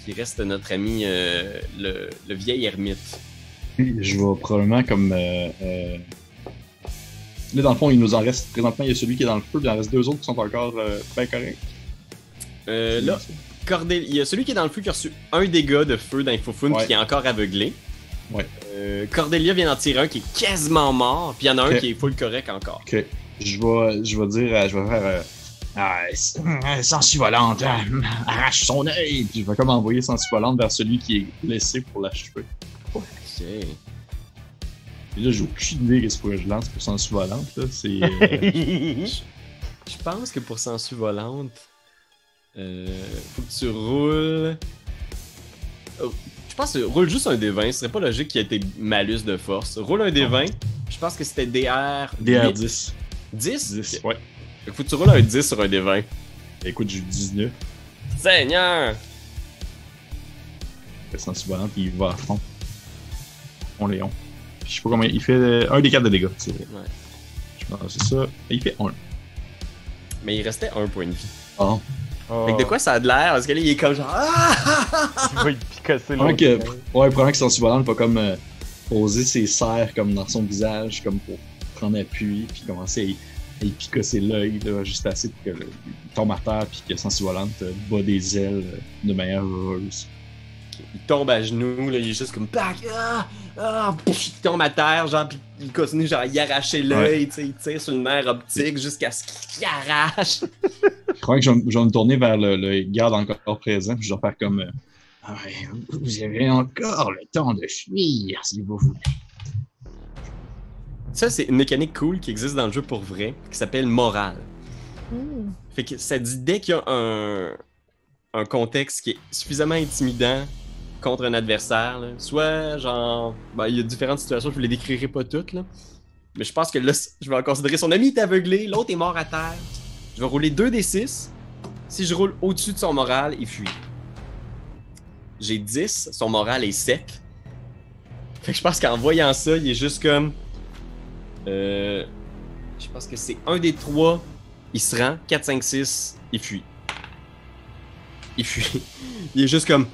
il reste notre ami le vieil ermite. Puis, je vais probablement comme... Là, dans le fond, il nous en reste... Présentement, il y a celui qui est dans le feu, puis il en reste deux autres qui sont encore bien corrects. Là, il y a celui qui est dans le feu qui a reçu un dégât de feu dans Infofun qui est encore aveuglé. Ouais. Cordelia vient d'en tirer un qui est quasiment mort, puis il y en a un qui est full correct encore. Ok. Je vais dire... je vais faire... Sensu volante, arrache son œil! Puis je vais comme envoyer Sensu volante vers celui qui est blessé pour l'achever. Ok. Et là, j'ai aucune idée de ce que je lance pour Sensu volante, là. C'est... Je pense que pour Sensu volante, faut que tu roules... Oh, je pense que roule juste un D20, ce serait pas logique qu'il y ait tes malus de force. Roule un D20, je pense que c'était DR... DR 10. 10? 10, Okay. ouais. Faut que tu roules un 10 sur un D20. Écoute, j'ai eu 19. Seigneur! Le Sensu volante, il va à fond. On Léon. Je sais pas combien... Il fait 1 des 4 de dégâts, c'est vrai. Ouais. Je pense que c'est ça. Et il fait 1. Mais il restait un point de vie. Oh. Fait que de quoi ça a de l'air? Parce que là, il est comme genre... Il va picasser l'autre. Probablement que Sensu volante va comme poser ses serres comme dans son visage, comme pour prendre appui, puis commencer à y picasser l'œil, là, juste assez pour qu'il tombe à terre, puis que Sensu volante bat des ailes de manière heureuse. Il tombe à genoux, là, il est juste comme... Pff, il tombe à terre, genre, puis il continue genre à y arracher l'œil, tu sais, il tire sur le nerf optique jusqu'à ce qu'il arrache. Je crois que je vais me tourner vers le garde encore présent, puis je vais faire comme... vous avez encore le temps de fuir, si vous voulez. Ça, c'est une mécanique cool qui existe dans le jeu pour vrai, qui s'appelle morale. Fait que ça dit dès qu'il y a un contexte qui est suffisamment intimidant contre un adversaire, là, soit genre... Ben, il y a différentes situations, je vous les décrirai pas toutes, là. Mais je pense que là, je vais en considérer son ami est aveuglé, l'autre est mort à terre. Je vais rouler 2d6. Si je roule au-dessus de son moral, il fuit. J'ai 10, son moral est 7. Fait que je pense qu'en voyant ça, il est juste comme... je pense que c'est 1 des 3, il se rend. 4, 5, 6, il fuit. Il fuit. Il est juste comme...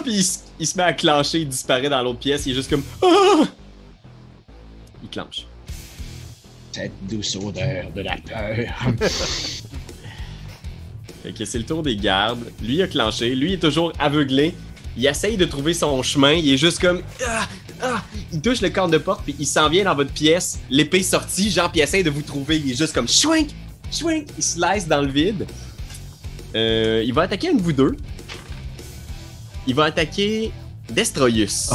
Puis il se met à clencher, il disparaît dans l'autre pièce, il est juste comme... Il clenche. Cette douce odeur de la peur. Fait que c'est le tour des gardes. Lui il a clenché, lui il est toujours aveuglé. Il essaye de trouver son chemin, il est juste comme... Il touche le corps de porte, puis il s'en vient dans votre pièce, l'épée sortie, genre, puis il essaye de vous trouver. Il est juste comme... Schwink! Schwink! Il slice dans le vide. Il va attaquer un de vous deux. Il va attaquer Destroyus.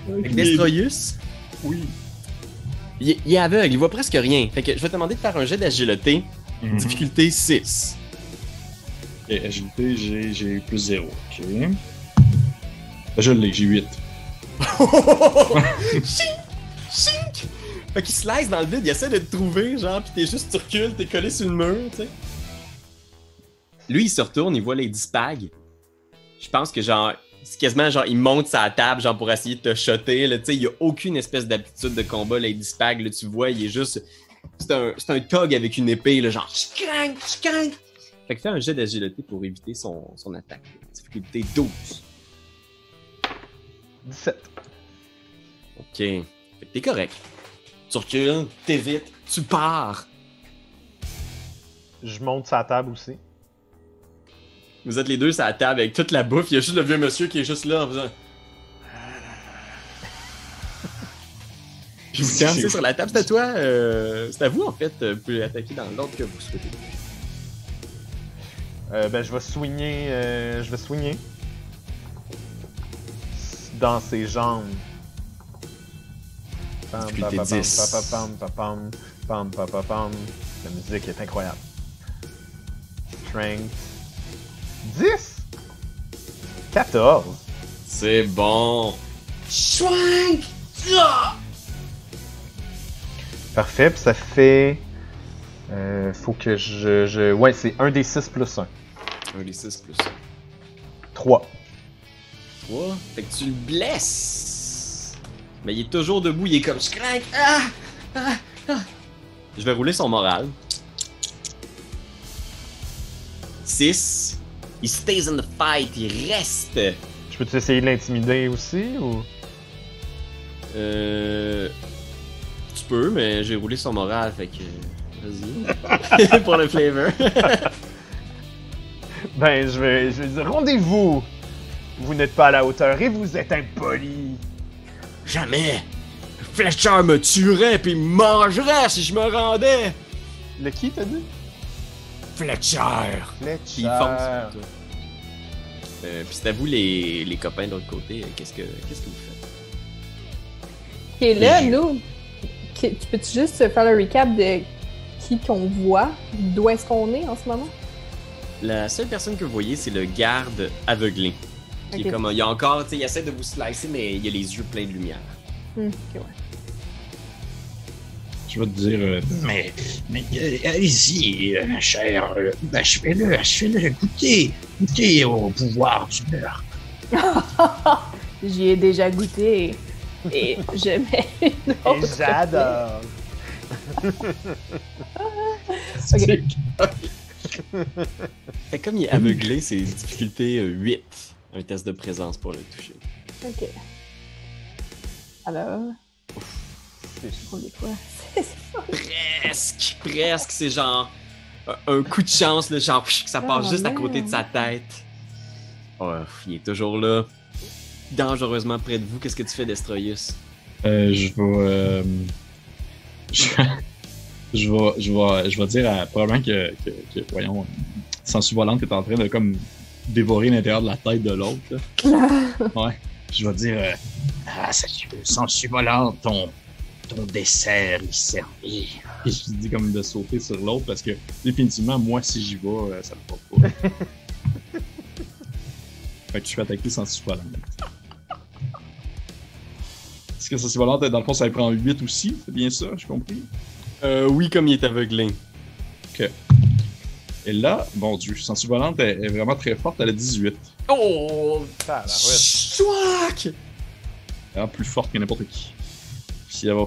Avec Destroyus, Oui. il est aveugle, il voit presque rien. Fait que je vais te demander de faire un jet d'agilité. Difficulté 6. Et agilité, j'ai plus 0. Ok. Je l'ai, j'ai 8. Chink! Chink! Fait qu'il slice dans le vide, il essaie de te trouver, genre, pis t'es juste, tu recules, t'es collé sur le mur, tu sais. Lui, il se retourne, il voit Lady Spag. Je pense que, genre, c'est quasiment, genre, il monte sa table, genre, pour essayer de te shotter, là, tu sais, il y a aucune espèce d'aptitude de combat, Lady Spag, là, tu vois, il est juste... C'est un thug avec une épée, là, genre, chcrank, chcrank. Fait que fais un jet d'agilité pour éviter son attaque. Difficulté 12. 17. Ok. Fait que t'es correct. Tu recules, t'évites, tu pars. Je monte sa table aussi. Vous êtes les deux sur la table avec toute la bouffe. Il y a juste le vieux monsieur qui est juste là en faisant... Puis vous cancez sur la table. C'est à toi. C'est à vous, en fait. Vous pouvez attaquer dans l'ordre que vous souhaitez. Ben, je vais soigner. Dans ses jambes. Pam, Difficulté pam, pam, 10. pam, pam, pam, pam, pam, pam, pam. La musique est incroyable. Strength. 10! 14! C'est bon. Schwank! Ah! Parfait, puis ça fait... faut que ouais, c'est 1 des 6 plus 1. 1 des 6 plus 3. 3. Fait que tu le blesses. Mais il est toujours debout. Il est comme... Schwank! Ah! Ah! Ah! Je vais rouler son moral. 6. Il stays in the fight, il reste. Je peux-tu essayer de l'intimider aussi, ou... Tu peux, mais j'ai roulé son moral, fait que... Vas-y. Pour le flavor. Ben, je vais dire, rendez-vous! Vous n'êtes pas à la hauteur et vous êtes impoli! Jamais. Fletcher me tuerait puis me mangerait si je me rendais. Le qui, t'as dit? Fletcher. Fletcher. Il fonce sur toi. Puis c'est à vous les copains de l'autre côté. Qu'est-ce que vous faites? Ok, là, nous, tu peux-tu juste faire le recap de qui qu'on voit? D'où est-ce qu'on est en ce moment? La seule personne que vous voyez, c'est le garde aveuglé. Qui est comme, il y a encore, tu sais, il essaie de vous slicer, mais il a les yeux pleins de lumière. Ok, ouais. Je vais te dire, Mais allez-y, cher. Fais-le, goûtez au pouvoir du meurtre. J'y ai déjà goûté. Et j'aimais une autre. Et j'adore! Fait comme il est aveuglé, c'est difficulté 8. Un test de présence pour le toucher. Ok. Alors. C'est Pour les quoi? Presque. C'est genre un coup de chance, là, genre que ça passe juste à côté de sa tête. Oh, il est toujours là. Dangereusement près de vous. Qu'est-ce que tu fais, Destroyus? Je vais dire probablement que voyons, Sangsue Volante est en train de comme dévorer l'intérieur de la tête de l'autre. Ouais. Je vais dire, Sangsue Volante, ton dessert est servi. et je dis comme de sauter sur l'autre parce que définitivement, moi, si j'y vais, ça me porte pas. Fait que je suis attaqué Sangsue Volante. Est-ce que Sangsue Volante, dans le fond, ça prend 8 aussi? C'est bien ça, j'ai compris? Oui, comme il est aveuglé. Ok. Et là, bon Dieu, Sangsue Volante est vraiment très forte, elle a 18. Oh! Chouac! Elle est plus forte que n'importe qui. Puis elle va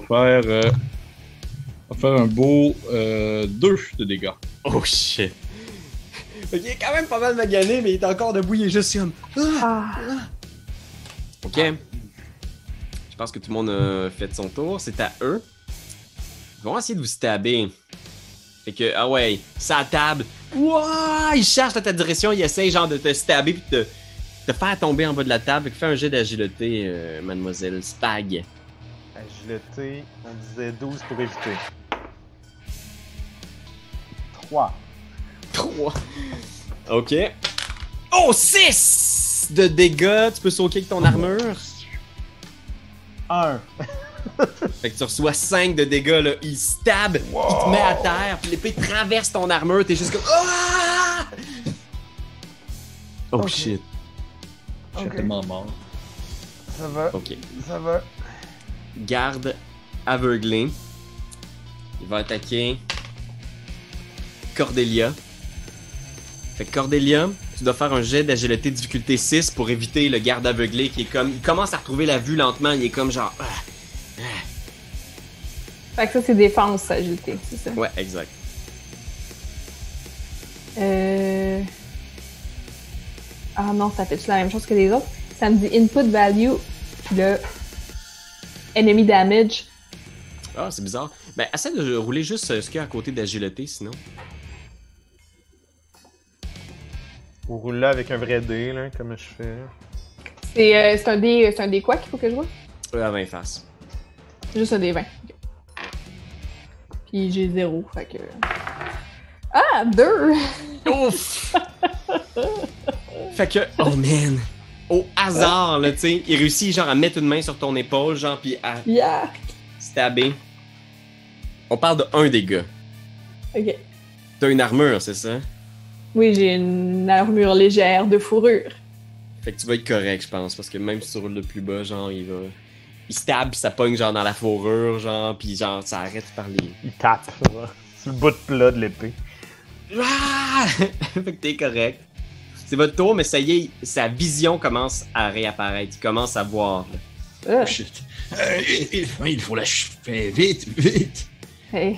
faire un beau 2 de dégâts. Oh shit! Il est quand même pas mal magané, mais il est encore debout, il est juste comme... Ok. Je pense que tout le monde a fait son tour, c'est à eux. Ils vont essayer de vous stabber. Fait que, ah ouais, sa table. Ouah! Il cherche dans ta direction, il essaie genre de te stabber pis de te faire tomber en bas de la table. Fait que fais un jet d'agilité, mademoiselle Spag. Agilité, on disait 12 pour éviter. 3. 3. Ok. Oh, 6 de dégâts. Tu peux sauter avec ton armure. 1. Fait que tu reçois 5 de dégâts, là. Il stab, il te met à terre, puis l'épée traverse ton armure, t'es juste comme... Ah! Oh Ok. shit. Je suis tellement mort. Ça va, Ok. ça va. Garde aveuglé. Il va attaquer Cordelia. Fait que Cordelia, tu dois faire un jet d'agilité difficulté 6 pour éviter le garde aveuglé qui est comme... Il commence à retrouver la vue lentement, il est comme genre... Fait que ça, c'est défense, agilité, c'est ça? Ouais, exact. Ah non, ça fait-tu la même chose que les autres? Ça me dit input value, puis là, enemy damage. Ah, c'est bizarre. Ben, essaie de rouler juste ce qu'il y a à côté d'agilité, sinon. Vous roulez là avec un vrai dé, là, comme je fais. C'est un dé quoi qu'il faut que je vois? À 20 faces. C'est juste un dé 20. Ok. Puis j'ai 0, fait que... Ah, 2! Ouf! Fait que, oh man! Au hasard, là, tu sais, il réussit genre à mettre une main sur ton épaule, genre, pis à Yeah! stabber. On parle de 1 dégât. Ok. T'as une armure, c'est ça? Oui, j'ai une armure légère de fourrure. Fait que tu vas être correct, je pense, parce que même si tu roules de plus bas, genre, il stab pis ça pogne genre dans la fourrure, genre, pis genre, ça arrête par les... Il tape, là, sur le bout de plat de l'épée. Ah! Fait que t'es correct. C'est votre tour, mais ça y est, sa vision commence à réapparaître. Il commence à voir. Ah. Oh shit. Il faut l'achever vite. Hey.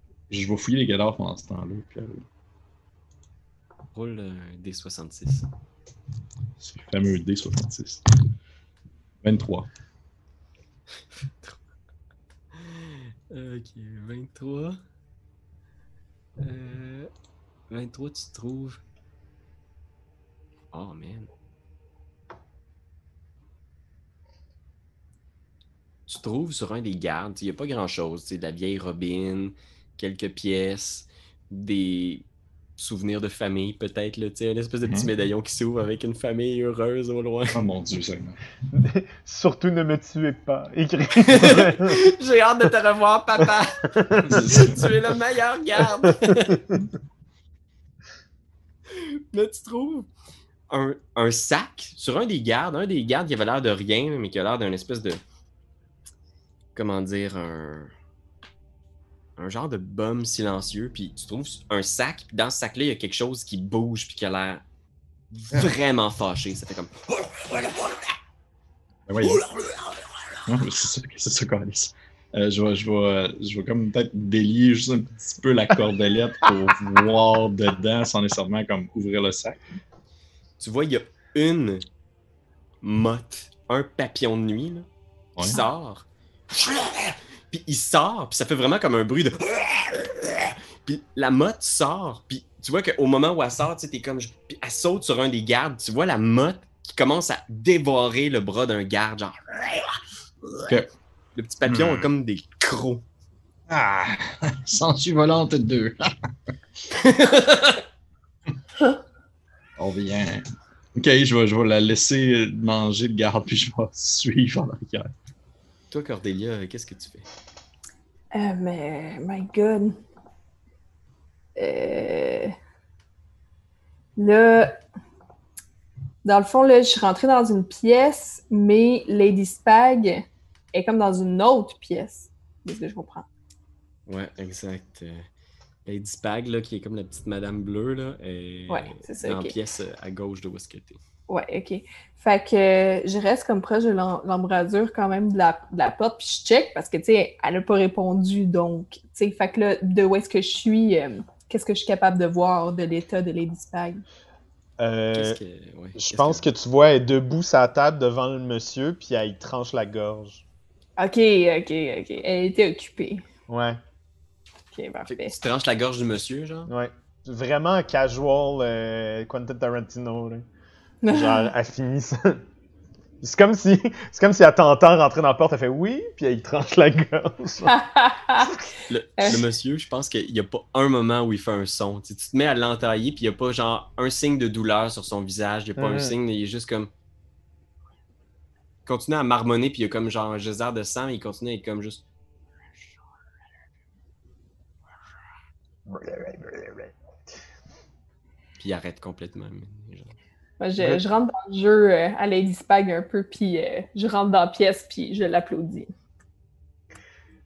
Je vais fouiller les cadavres pendant ce temps-là. Puis, Roule un D66. c'est le fameux D66. 23. Ok, 23. 23, tu trouves. Oh man. Tu trouves sur un des gardes, il n'y a pas grand chose, de la vieille robine, quelques pièces, des souvenirs de famille peut-être, là, une espèce de petit médaillon qui s'ouvre avec une famille heureuse au loin. Oh mon dieu, ça. Surtout ne me tuez pas. Écrit. J'ai hâte de te revoir, papa! Tu es le meilleur garde! Mais tu trouves un sac sur un des gardes qui avait l'air de rien, mais qui a l'air d'un espèce de... Comment dire, un genre de bum silencieux, puis tu trouves un sac, puis dans ce sac-là, il y a quelque chose qui bouge, puis qui a l'air vraiment fâché. Ça fait comme... Ben voyons. Non, c'est ça, Carlis. Je vais comme peut-être délier juste un petit peu la cordelette pour voir dedans sans nécessairement comme ouvrir le sac. Tu vois, il y a une motte, un papillon de nuit, là, qui sort. Puis il sort, puis ça fait vraiment comme un bruit de... Puis la motte sort, puis tu vois qu'au moment où elle sort, tu sais, t'es comme... Puis elle saute sur un des gardes, tu vois la motte qui commence à dévorer le bras d'un garde, genre... Okay. Le petit papillon a comme des crocs. Ah! Sens-tu volante 2? On vient. Ok, je vais la laisser manger le garde, puis je vais suivre en arrière. Toi, Cordelia, qu'est-ce que tu fais? Mais, my God. Là, dans le fond, là, je suis rentrée dans une pièce, mais Lady Spag est comme dans une autre pièce. C'est ce que je comprends. Ouais, exact. Lady Spag, là, qui est comme la petite madame bleue, là, est c'est ça, dans okay. la pièce à gauche de où est-ce que t'es. Ouais, ok. Fait que je reste comme proche de l'embrasure quand même de la porte, puis je check parce que, tu sais, elle a pas répondu, donc, tu sais, fait que là, de où est-ce que je suis, qu'est-ce que je suis capable de voir de l'état de Lady Spag? Je pense que tu vois, elle est debout sur la table devant le monsieur, puis elle tranche la gorge. Ok. Elle était occupée. Ouais. Ok, parfait. Tu tranches la gorge du monsieur, genre? Ouais. Vraiment casual Quentin Tarantino, là. Genre, elle finit ça. C'est comme si elle t'entend rentrer dans la porte, elle fait oui, puis elle tranche la gorge. Le monsieur, je pense qu'il n'y a pas un moment où il fait un son. Tu te mets à l'entailler, puis il n'y a pas genre un signe de douleur sur son visage. Il n'y a pas un signe, il est juste comme. Il continue à marmonner, puis il y a comme genre un geyser de sang, et il continue à être comme juste. Puis il arrête complètement. Je rentre dans le jeu à Lady Spag un peu, puis je rentre dans la pièce, puis je l'applaudis.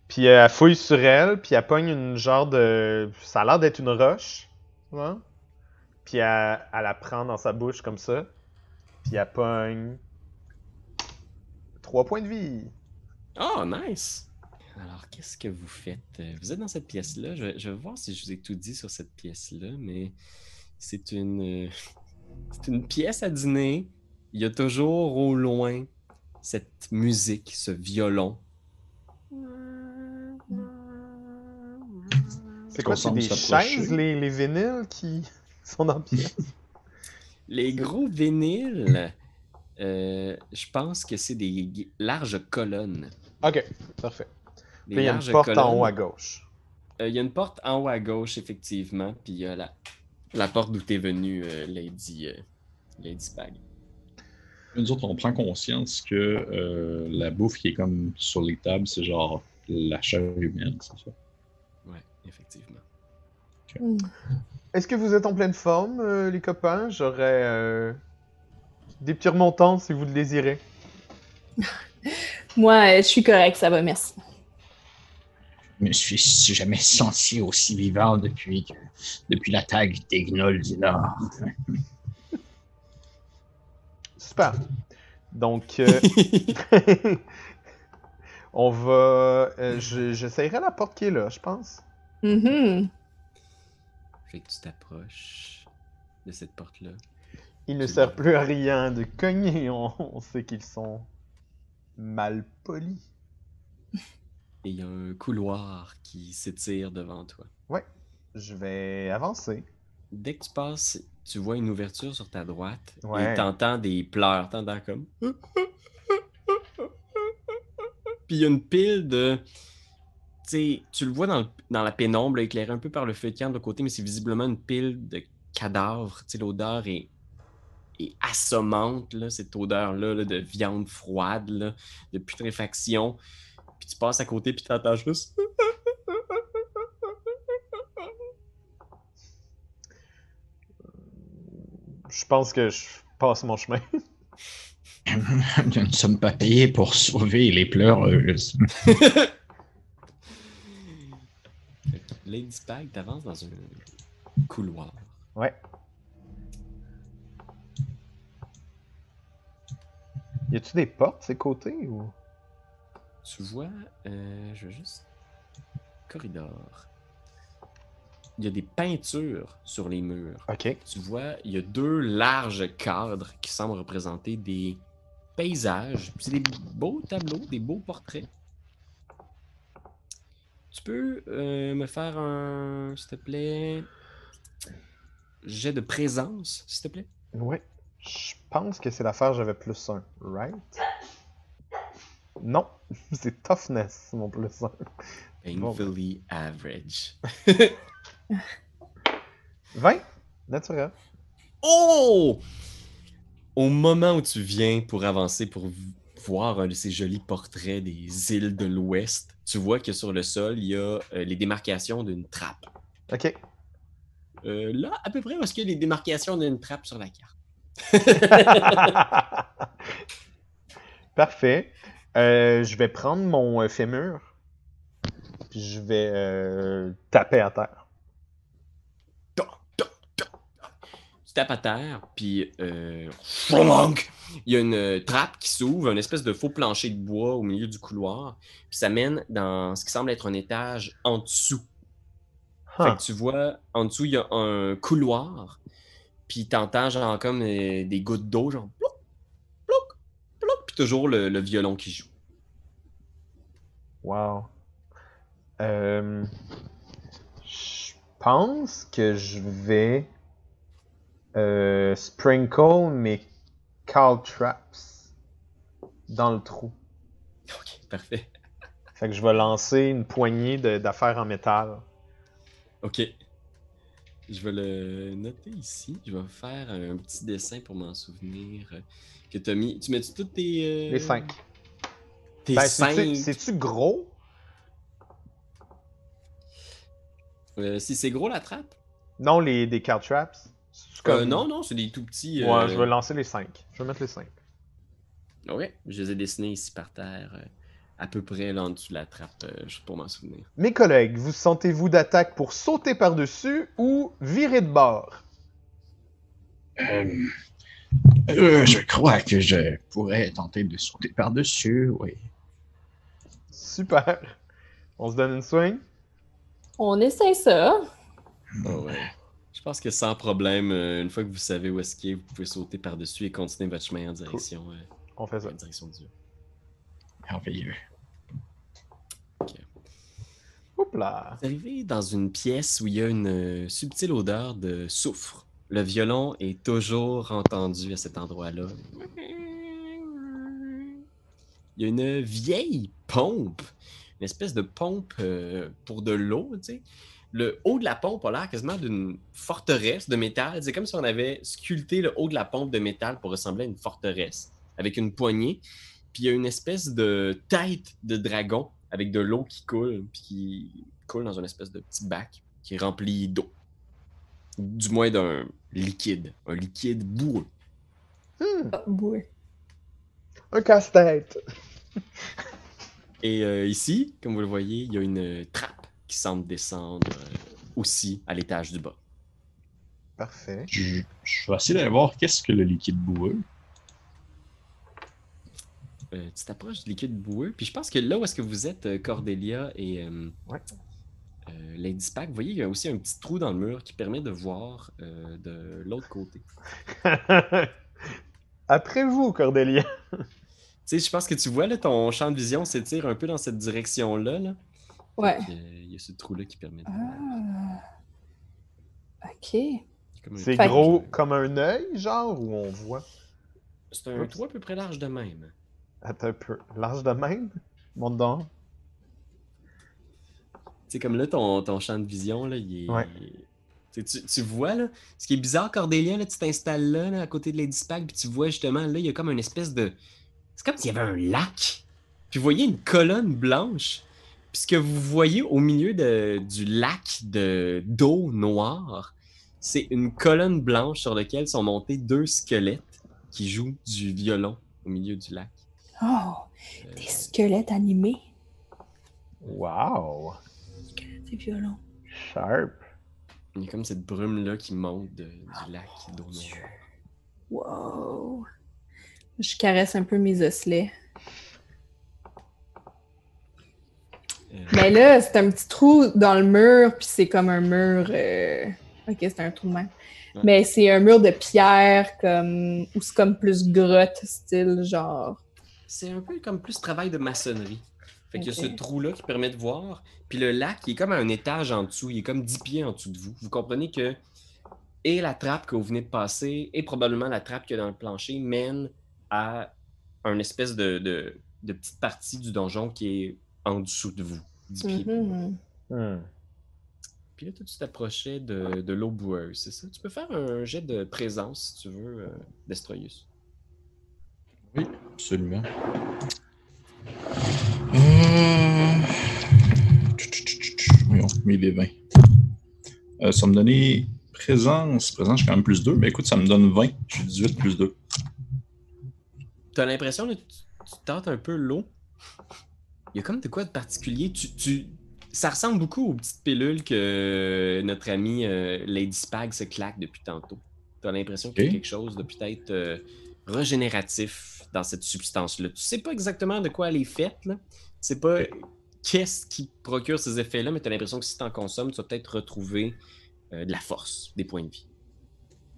Puis elle fouille sur elle, puis elle pogne une genre de... Ça a l'air d'être une roche, tu vois? Puis elle la prend dans sa bouche comme ça, puis elle pogne 3 points de vie. Oh, nice! Alors, qu'est-ce que vous faites? Vous êtes dans cette pièce-là. Je vais voir si je vous ai tout dit sur cette pièce-là, mais c'est une pièce à dîner. Il y a toujours au loin cette musique, ce violon. C'est quoi, c'est des chaises, les vinyles qui sont dans la pièce? Les gros vinyles, je pense que c'est des larges colonnes. Ok, parfait. Puis il y a une porte en haut à gauche. Il y a une porte en haut à gauche, effectivement, puis il y a la porte d'où t'es venu, Lady Spag. Nous autres, on prend conscience que la bouffe qui est comme sur les tables, c'est genre la chair humaine, c'est ça? Ouais, effectivement. Okay. Est-ce que vous êtes en pleine forme, les copains? J'aurais des petits remontants si vous le désirez. Moi, je suis correct, ça va, merci. Je me suis jamais senti aussi vivant depuis l'attaque des gnolls du Nord. Super. Donc, on va... j'essayerai la porte qui est là, je pense. Mhm. Fait que tu t'approches de cette porte-là. Il ne sert plus à rien de cogner, on sait qu'ils sont mal polis. Et il y a un couloir qui s'étire devant toi. Ouais, je vais avancer. Dès que tu passes, tu vois une ouverture sur ta droite Ouais. et t'entends des pleurs, t'entends comme... Puis il y a une pile de... Tu sais, tu le vois dans la pénombre, là, éclairé un peu par le feu de camp de l'autre côté, mais c'est visiblement une pile de cadavres. Tu sais, l'odeur est assommante, là, cette odeur-là là, de viande froide, là, de putréfaction. Puis tu passes à côté, puis t'entends juste... Je pense que je passe mon chemin. Nous ne sommes pas payés pour sauver les pleureuses. Lady Spag, t'avances dans un couloir. Ouais. Y a-tu des portes, ces côtés, ou... Tu vois, je veux juste... Corridor. Il y a des peintures sur les murs. Ok. Tu vois, il y a 2 larges cadres qui semblent représenter des paysages. C'est des beaux tableaux, des beaux portraits. Tu peux me faire un, s'il te plaît, jet de présence, s'il te plaît? Ouais. Je pense que c'est l'affaire j'avais plus 1, right? Non, c'est toughness, mon plus 1. Painfully average. 20? Naturel. Oh! Au moment où tu viens pour avancer, pour voir un de ces jolis portraits des îles de l'Ouest, tu vois que sur le sol, il y a les démarcations d'une trappe. Ok. Là, à peu près, où est-ce qu'il y a les démarcations d'une trappe sur la carte? Parfait. Je vais prendre mon fémur. Puis je vais taper à terre. Tu tapes à terre, puis il y a une trappe qui s'ouvre, une espèce de faux plancher de bois au milieu du couloir, puis ça mène dans ce qui semble être un étage en dessous. Fait que tu vois, en dessous, il y a un couloir, puis t'entends genre comme des gouttes d'eau, genre plouc, plouc, plouc, puis toujours le violon qui joue. Wow. Je pense que je vais sprinkle mes caltraps dans le trou. Ok, parfait. Fait que je vais lancer une poignée d'affaires en métal. Ok. Je vais le noter ici. Je vais faire un petit dessin pour m'en souvenir que tu as mis. Tu mets-tu toutes tes... Les 5. Tes Ben, 5... c'est-tu gros? si c'est gros la trappe? Non, des caltraps. Non, c'est des tout petits... Ouais, je vais lancer les 5. Je vais mettre les 5. Ouais, je les ai dessinés ici par terre, à peu près là en dessous de la trappe, juste pour m'en souvenir. Mes collègues, vous sentez-vous d'attaque pour sauter par-dessus ou virer de bord? Je crois que je pourrais tenter de sauter par-dessus, oui. Super. On se donne une swing? On essaie ça. Oh, ouais. Je pense que sans problème, une fois que vous savez où est-ce qu'il est, vous pouvez sauter par-dessus et continuer votre chemin en direction, On fait ça. en direction de Dieu. Merveilleux. Hop là. Vous arrivez dans une pièce où il y a une subtile odeur de soufre. Le violon est toujours entendu à cet endroit-là. Il y a une vieille pompe, une espèce de pompe pour de l'eau, tu sais. Le haut de la pompe a l'air quasiment d'une forteresse de métal. C'est comme si on avait sculpté le haut de la pompe de métal pour ressembler à une forteresse, avec une poignée. Puis il y a une espèce de tête de dragon avec de l'eau qui coule, puis qui coule dans une espèce de petit bac qui est rempli d'eau. Du moins d'un liquide. Un liquide boueux. Ah, ouais. Un casse-tête. Et ici, comme vous le voyez, il y a une trappe qui semble descendre aussi à l'étage du bas. Parfait. Je vais essayer d'aller voir qu'est-ce que le liquide boueux. Tu t'approches du liquide boueux, puis je pense que là où est-ce que vous êtes, Cordelia et Ouais. Lady Spack, vous voyez, il y a aussi un petit trou dans le mur qui permet de voir de l'autre côté. Après vous, Cordelia. Tu sais, je pense que tu vois, là, ton champ de vision s'étire un peu dans cette direction-là. Là. Ouais. Il y a ce trou-là qui permet de voir. Ok. C'est gros comme un œil, genre, où on voit? C'est un trou à peu près large de même. Attends un peu. Large de même? Monte donc. Tu sais, comme là, ton champ de vision, là, il est... Ouais. Tu vois, là, ce qui est bizarre, Cordelia, là, tu t'installes là, à côté de Lady Spack, puis tu vois justement, là, il y a comme une espèce de... C'est comme s'il y avait un lac. Puis vous voyez une colonne blanche. Puis ce que vous voyez au milieu du lac d'eau noire, c'est une colonne blanche sur laquelle sont montés 2 squelettes qui jouent du violon au milieu du lac. Oh! Des squelettes animés. Wow! Squelettes et violons. Sharp. Il y a comme cette brume-là qui monte du lac d'eau noire. Wow! Je caresse un peu mes osselets. Mais là, c'est un petit trou dans le mur, puis c'est comme un mur... Ok, c'est un trou de même. Ouais. Mais c'est un mur de pierre, ou c'est comme plus grotte, style, genre... C'est un peu comme plus travail de maçonnerie. Fait qu'il y a ce trou-là qui permet de voir. Puis le lac, il est comme à un étage en dessous. Il est comme 10 pieds en dessous de vous. Vous comprenez que et la trappe que vous venez de passer, et probablement la trappe qu'il y a dans le plancher, mène à une espèce de petite partie du donjon qui est en dessous de vous. 10 pieds. Puis là, toi, tu t'approchais de l'eau boueuse, c'est ça? Tu peux faire un jet de présence, si tu veux, Destroyus. Oui, absolument. Voyons, 1020. Ça me donnait présence. Présence, j'ai quand même plus 2, mais écoute, ça me donne 20. Je suis 18 plus 2. T'as l'impression que tu tentes un peu l'eau. Il y a comme de quoi de particulier. Ça ressemble beaucoup aux petites pilules que notre ami Lady Spag se claque depuis tantôt. T'as l'impression qu'il y a quelque chose de peut-être régénératif dans cette substance-là. Tu sais pas exactement de quoi elle est faite, là. Tu sais pas qu'est-ce qui procure ces effets-là, mais t'as l'impression que si t'en consommes, tu vas peut-être retrouver de la force, des points de vie.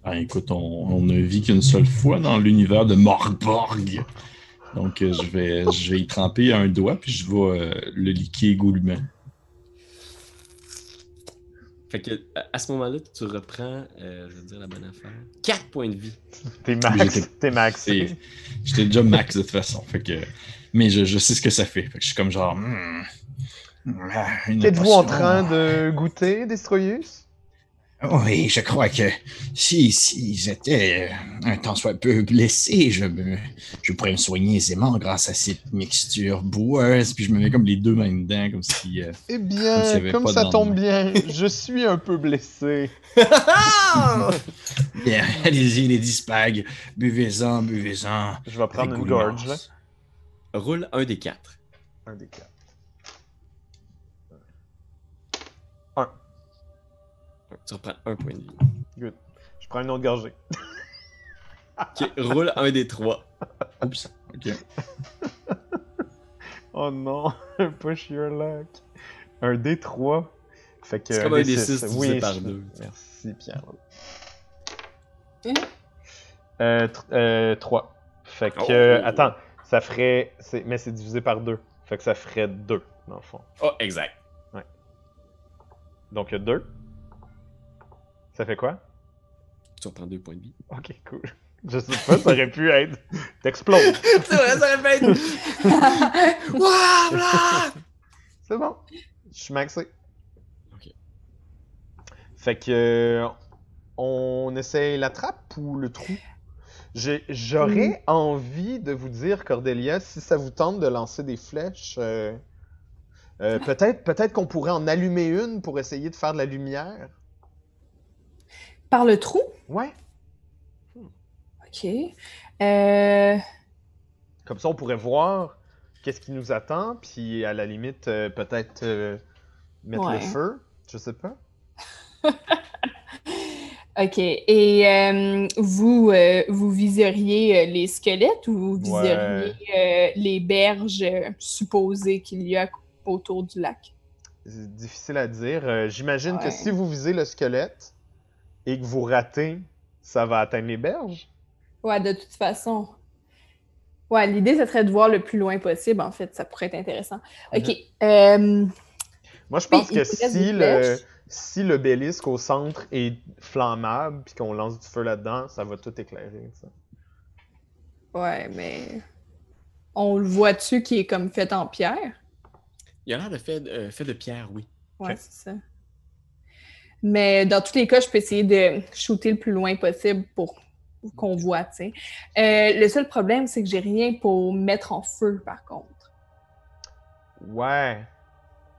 Ah, écoute, on ne vit qu'une seule fois dans l'univers de Morborg. Donc, je vais y tremper un doigt, puis je vais le liquer goulûment. Fait que à ce moment-là, tu reprends, je veux dire la bonne affaire, 4 points de vie. T'es max. J'étais déjà max de toute façon. Fait que, mais je sais ce que ça fait. Fait que je suis comme genre... Êtes-vous en train de goûter, Destroyus? Oui, je crois que si j'étais un tant soit peu blessé, je pourrais me soigner aisément grâce à cette mixture boueuse, puis je me mets comme les deux mains dedans, comme si... eh bien, comme ça tombe bien, je suis un peu blessé. Bien, allez-y, Lady Spag, buvez-en. Je vais prendre une gorge, là. Roule un des 4. Un des 4. Tu reprends 1 point de vie. Good. Je prends une autre gorgée. Ok, roule un des 3. Oups, ok. Oh non, push your luck. Un des 3. Fait que c'est comme un des 6 divisé par 2. Merci, Pierre. 3. Fait que, attends, ça ferait... Mais c'est divisé par 2. Fait que ça ferait 2, dans le fond. Oh, exact. Ouais. Donc, 2. Ça fait quoi? Tu reprends 2 points de vie. Ok, cool. Je sais pas, ça aurait pu être... T'exploses. C'est vrai, ça aurait pu être... Wow, c'est bon. Je suis maxé. Ok. Fait que... on essaye la trappe ou le trou? J'aurais envie de vous dire, Cordelia, si ça vous tente de lancer des flèches... peut-être qu'on pourrait en allumer une pour essayer de faire de la lumière. Par le trou? Ouais. OK. Comme ça, on pourrait voir qu'est-ce qui nous attend, puis à la limite, peut-être mettre le feu. Je sais pas. OK. Et vous viseriez les squelettes ou vous viseriez les berges supposées qu'il y a autour du lac? C'est difficile à dire. J'imagine que Ouais. si vous visez le squelette et que vous ratez, ça va atteindre les berges. Ouais, de toute façon. Ouais, l'idée, ce serait de voir le plus loin possible, en fait. Ça pourrait être intéressant. OK. Moi, je Oui, pense il que nous reste des flèches. si le bélisque au centre est flammable puis qu'on lance du feu là-dedans, ça va tout éclairer. Ça. Ouais, mais on le voit-tu qui est comme fait en pierre? Il a l'air de fait de pierre, oui. Ouais, Ok. c'est ça. Mais dans tous les cas, je peux essayer de shooter le plus loin possible pour qu'on voit, tu sais. Le seul problème, c'est que j'ai rien pour mettre en feu, par contre. Ouais,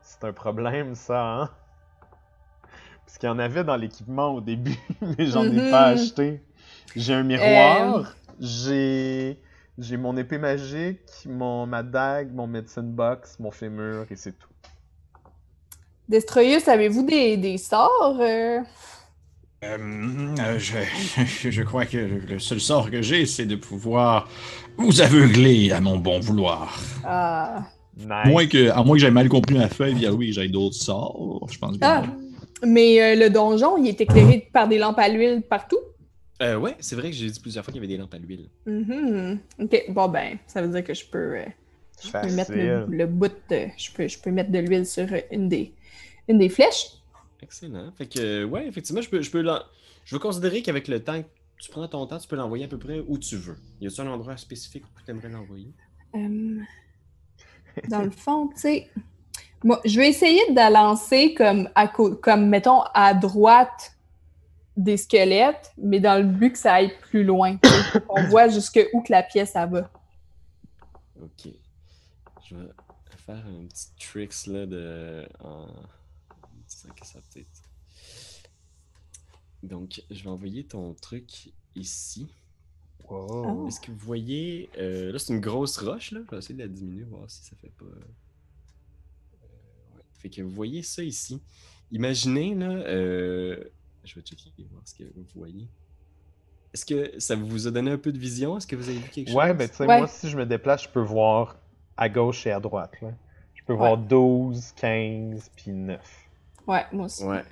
c'est un problème, ça, hein? Parce qu'il y en avait dans l'équipement au début, mais j'en ai pas acheté. J'ai un miroir, j'ai mon épée magique, ma dague, mon medicine box, mon fémur, et c'est tout. Destroyus, avez-vous des sorts? Je crois que le seul sort que j'ai, c'est de pouvoir vous aveugler à mon bon vouloir. Ah. Nice. À moins que j'aie mal compris ma feuille, bien oui, j'ai d'autres sorts. Je pense que Ah, non. mais le donjon, il est éclairé par des lampes à l'huile partout? Ouais, c'est vrai que j'ai dit plusieurs fois qu'il y avait des lampes à l'huile. OK, bon ben, ça veut dire que je peux mettre le bout de... Je peux mettre de l'huile sur une des flèches. Excellent. Fait que, ouais, effectivement, je veux considérer qu'avec le temps que tu prends ton temps, tu peux l'envoyer à peu près où tu veux. Y a-t-il un endroit spécifique où tu aimerais l'envoyer? Dans le fond, tu sais, moi, je vais essayer de la lancer comme, mettons, à droite des squelettes, mais dans le but que ça aille plus loin. On voit jusqu'où que la pièce, ça va. Ok. Je vais faire un petit tricks là en disant que ça peut-être. Donc, je vais envoyer ton truc ici. Wow. Est-ce que vous voyez... là, c'est une grosse roche, là. Je vais essayer de la diminuer, voir si ça fait pas... ouais. Fait que vous voyez ça ici. Imaginez, là... je vais checker, voir ce que vous voyez. Est-ce que ça vous a donné un peu de vision? Est-ce que vous avez vu quelque chose? Ouais, mais tu sais, moi, si je me déplace, je peux voir à gauche et à droite. Là. Je peux voir 12, 15, puis 9. Ouais, moi aussi. Ouais.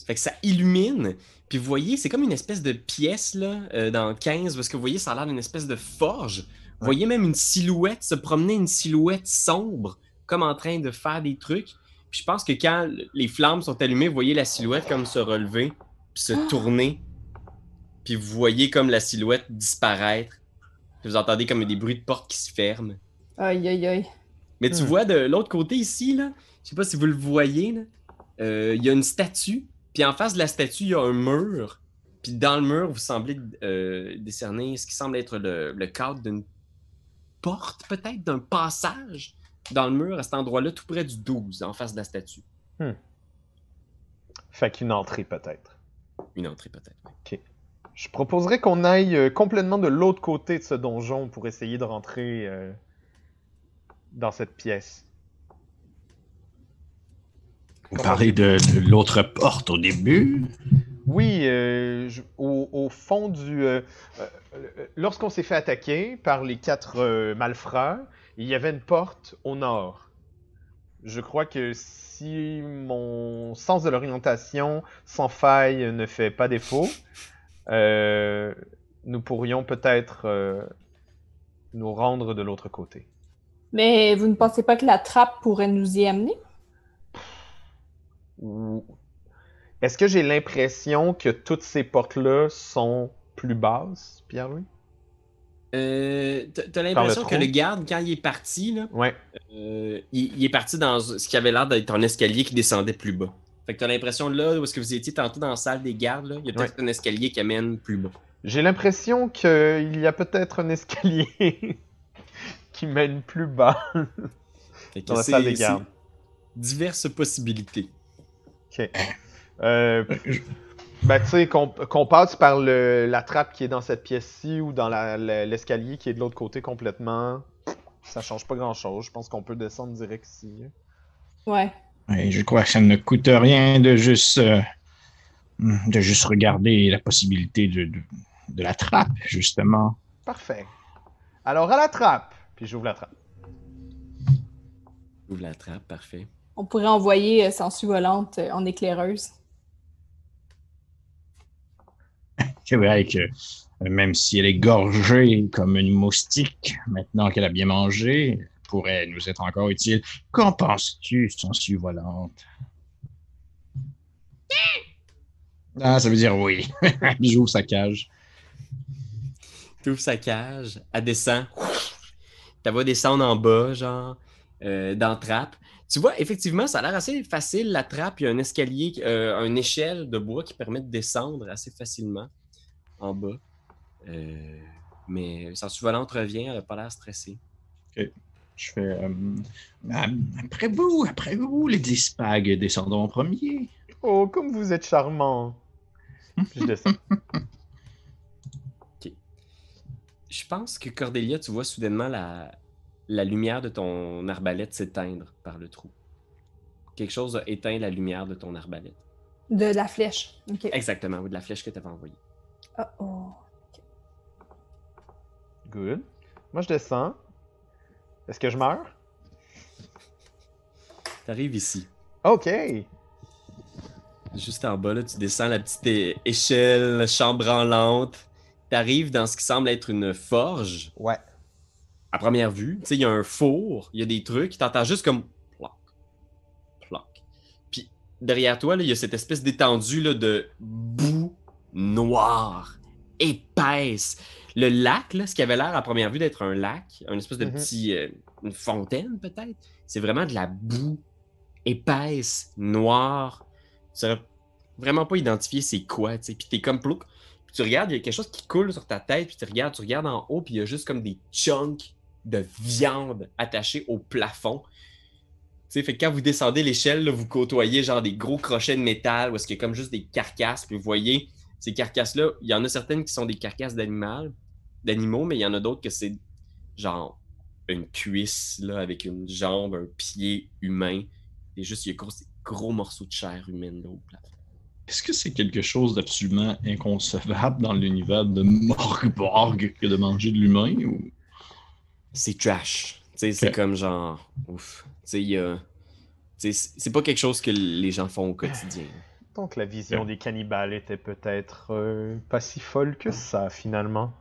Fait que ça illumine. Puis vous voyez, c'est comme une espèce de pièce là, dans 15, parce que vous voyez, ça a l'air d'une espèce de forge. Vous voyez même une silhouette se promener, une silhouette sombre, comme en train de faire des trucs. Puis je pense que quand les flammes sont allumées, vous voyez la silhouette comme se relever, puis se tourner. Puis vous voyez comme la silhouette disparaître. Puis vous entendez comme des bruits de porte qui se ferment. Aïe, aïe, aïe. Mais tu vois de l'autre côté ici, là, je sais pas si vous le voyez, là, il y a une statue. Puis en face de la statue, il y a un mur. Puis dans le mur, vous semblez décerner ce qui semble être le cadre d'une porte, peut-être, d'un passage dans le mur, à cet endroit-là, tout près du 12, en face de la statue. Fait qu'une entrée, peut-être. Une entrée, peut-être, oui. Ok. Je proposerais qu'on aille complètement de l'autre côté de ce donjon pour essayer de rentrer dans cette pièce. Vous parlez de l'autre porte au début? Oui, au fond du... lorsqu'on s'est fait attaquer par les 4 malfrats, il y avait une porte au nord. Je crois que si mon sens de l'orientation sans faille ne fait pas défaut, nous pourrions peut-être nous rendre de l'autre côté. Mais vous ne pensez pas que la trappe pourrait nous y amener? Est-ce que j'ai l'impression que toutes ces portes-là sont plus basses, Pierre-Louis? T'as l'impression que le garde, quand il est parti, là, il est parti dans ce qui avait l'air d'être un escalier qui descendait plus bas. Fait que t'as l'impression là, où est-ce que vous étiez tantôt dans la salle des gardes, là, il y a peut-être un escalier qui amène plus bas. J'ai l'impression qu'il y a peut-être un escalier qui mène plus bas dans la salle des gardes. Diverses possibilités. Ok. Ben, tu sais, qu'on passe par la trappe qui est dans cette pièce-ci ou dans l'escalier qui est de l'autre côté complètement, ça change pas grand-chose. Je pense qu'on peut descendre direct ici. Ouais. Oui, je crois que ça ne coûte rien de juste regarder la possibilité de la trappe, justement. Parfait. Alors, à la trappe! Puis j'ouvre la trappe. Ouvre la trappe, parfait. On pourrait envoyer Sangsue volante en éclaireuse. C'est vrai que même si elle est gorgée comme une moustique, maintenant qu'elle a bien mangé, elle pourrait nous être encore utile. Qu'en penses-tu, Sangsue volante? Ah, ça veut dire oui. Puis j'ouvre sa cage. Tu ouvres sa cage, elle descend. Tu vas descendre en bas, genre, dans la trappe. Tu vois, effectivement, ça a l'air assez facile, la trappe. Il y a un escalier, une échelle de bois qui permet de descendre assez facilement en bas. Mais Sangsue volante revient, elle n'a pas l'air stressée. Ok. Je fais... après vous, les 10 spags descendons en premier. Oh, comme vous êtes charmant. Puis je descends. Ok. Je pense que Cordelia, tu vois soudainement la lumière de ton arbalète s'éteindre par le trou. Quelque chose a éteint la lumière de ton arbalète. De la flèche. OK. Exactement, ou de la flèche que tu avais envoyée. Oh. Good. Moi, je descends. Est-ce que je meurs? Tu arrives ici. OK. Juste en bas, là, tu descends la petite échelle chambranlante. Tu arrives dans ce qui semble être une forge. Ouais. À première vue, tu sais, il y a un four, il y a des trucs, tu entends juste comme ploc, ploc. Puis derrière toi, il y a cette espèce d'étendue là, de boue noire, épaisse. Le lac, là, ce qui avait l'air à première vue d'être un lac, une espèce de petit, une fontaine peut-être, c'est vraiment de la boue épaisse, noire. Tu saurais vraiment pas identifier c'est quoi, tu sais. Puis t'es comme plouc. Puis tu regardes, il y a quelque chose qui coule sur ta tête, puis tu regardes en haut, puis il y a juste comme des chunks de viande attachés au plafond. Tu sais, fait que quand vous descendez l'échelle, là, vous côtoyez genre des gros crochets de métal, où est-ce qu'il y a comme juste des carcasses, puis vous voyez, ces carcasses-là, il y en a certaines qui sont des carcasses d'animaux, mais il y en a d'autres que c'est genre une cuisse, là, avec une jambe, un pied humain. Et juste, il y a des gros morceaux de chair humaine, là, au plafond. Est-ce que c'est quelque chose d'absolument inconcevable dans l'univers de Morgborg que de manger de l'humain ou... C'est trash. Tu sais, c'est comme genre... Ouf. Tu sais, c'est pas quelque chose que les gens font au quotidien. Donc la vision des cannibales était peut-être pas si folle que ça, finalement.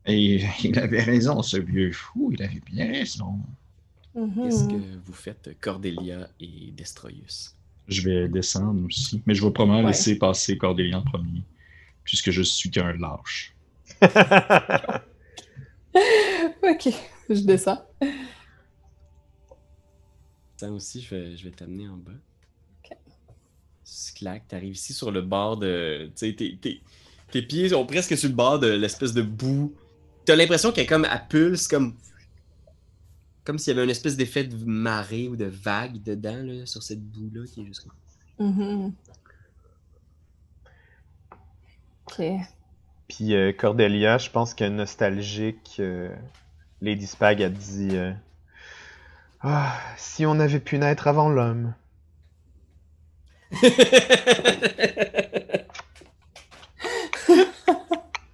Et il avait raison, ce vieux fou, il avait bien raison. Qu'est-ce que vous faites, Cordelia et Destroyus? Je vais descendre aussi, mais je vais probablement laisser passer Cordelia en premier, puisque je suis qu'un lâche. OK, je descends. Ça aussi, je vais t'amener en bas. OK. Clac, t'arrives ici sur le bord de... Tu sais, tes pieds sont presque sur le bord de l'espèce de boue. T'as l'impression qu'elle est comme à pulse, comme s'il y avait une espèce d'effet de marée ou de vague dedans, là, sur cette boue-là, qui est juste comme... OK. Puis Cordelia, je pense que nostalgique, Lady Spag a dit ah, si on avait pu naître avant l'homme.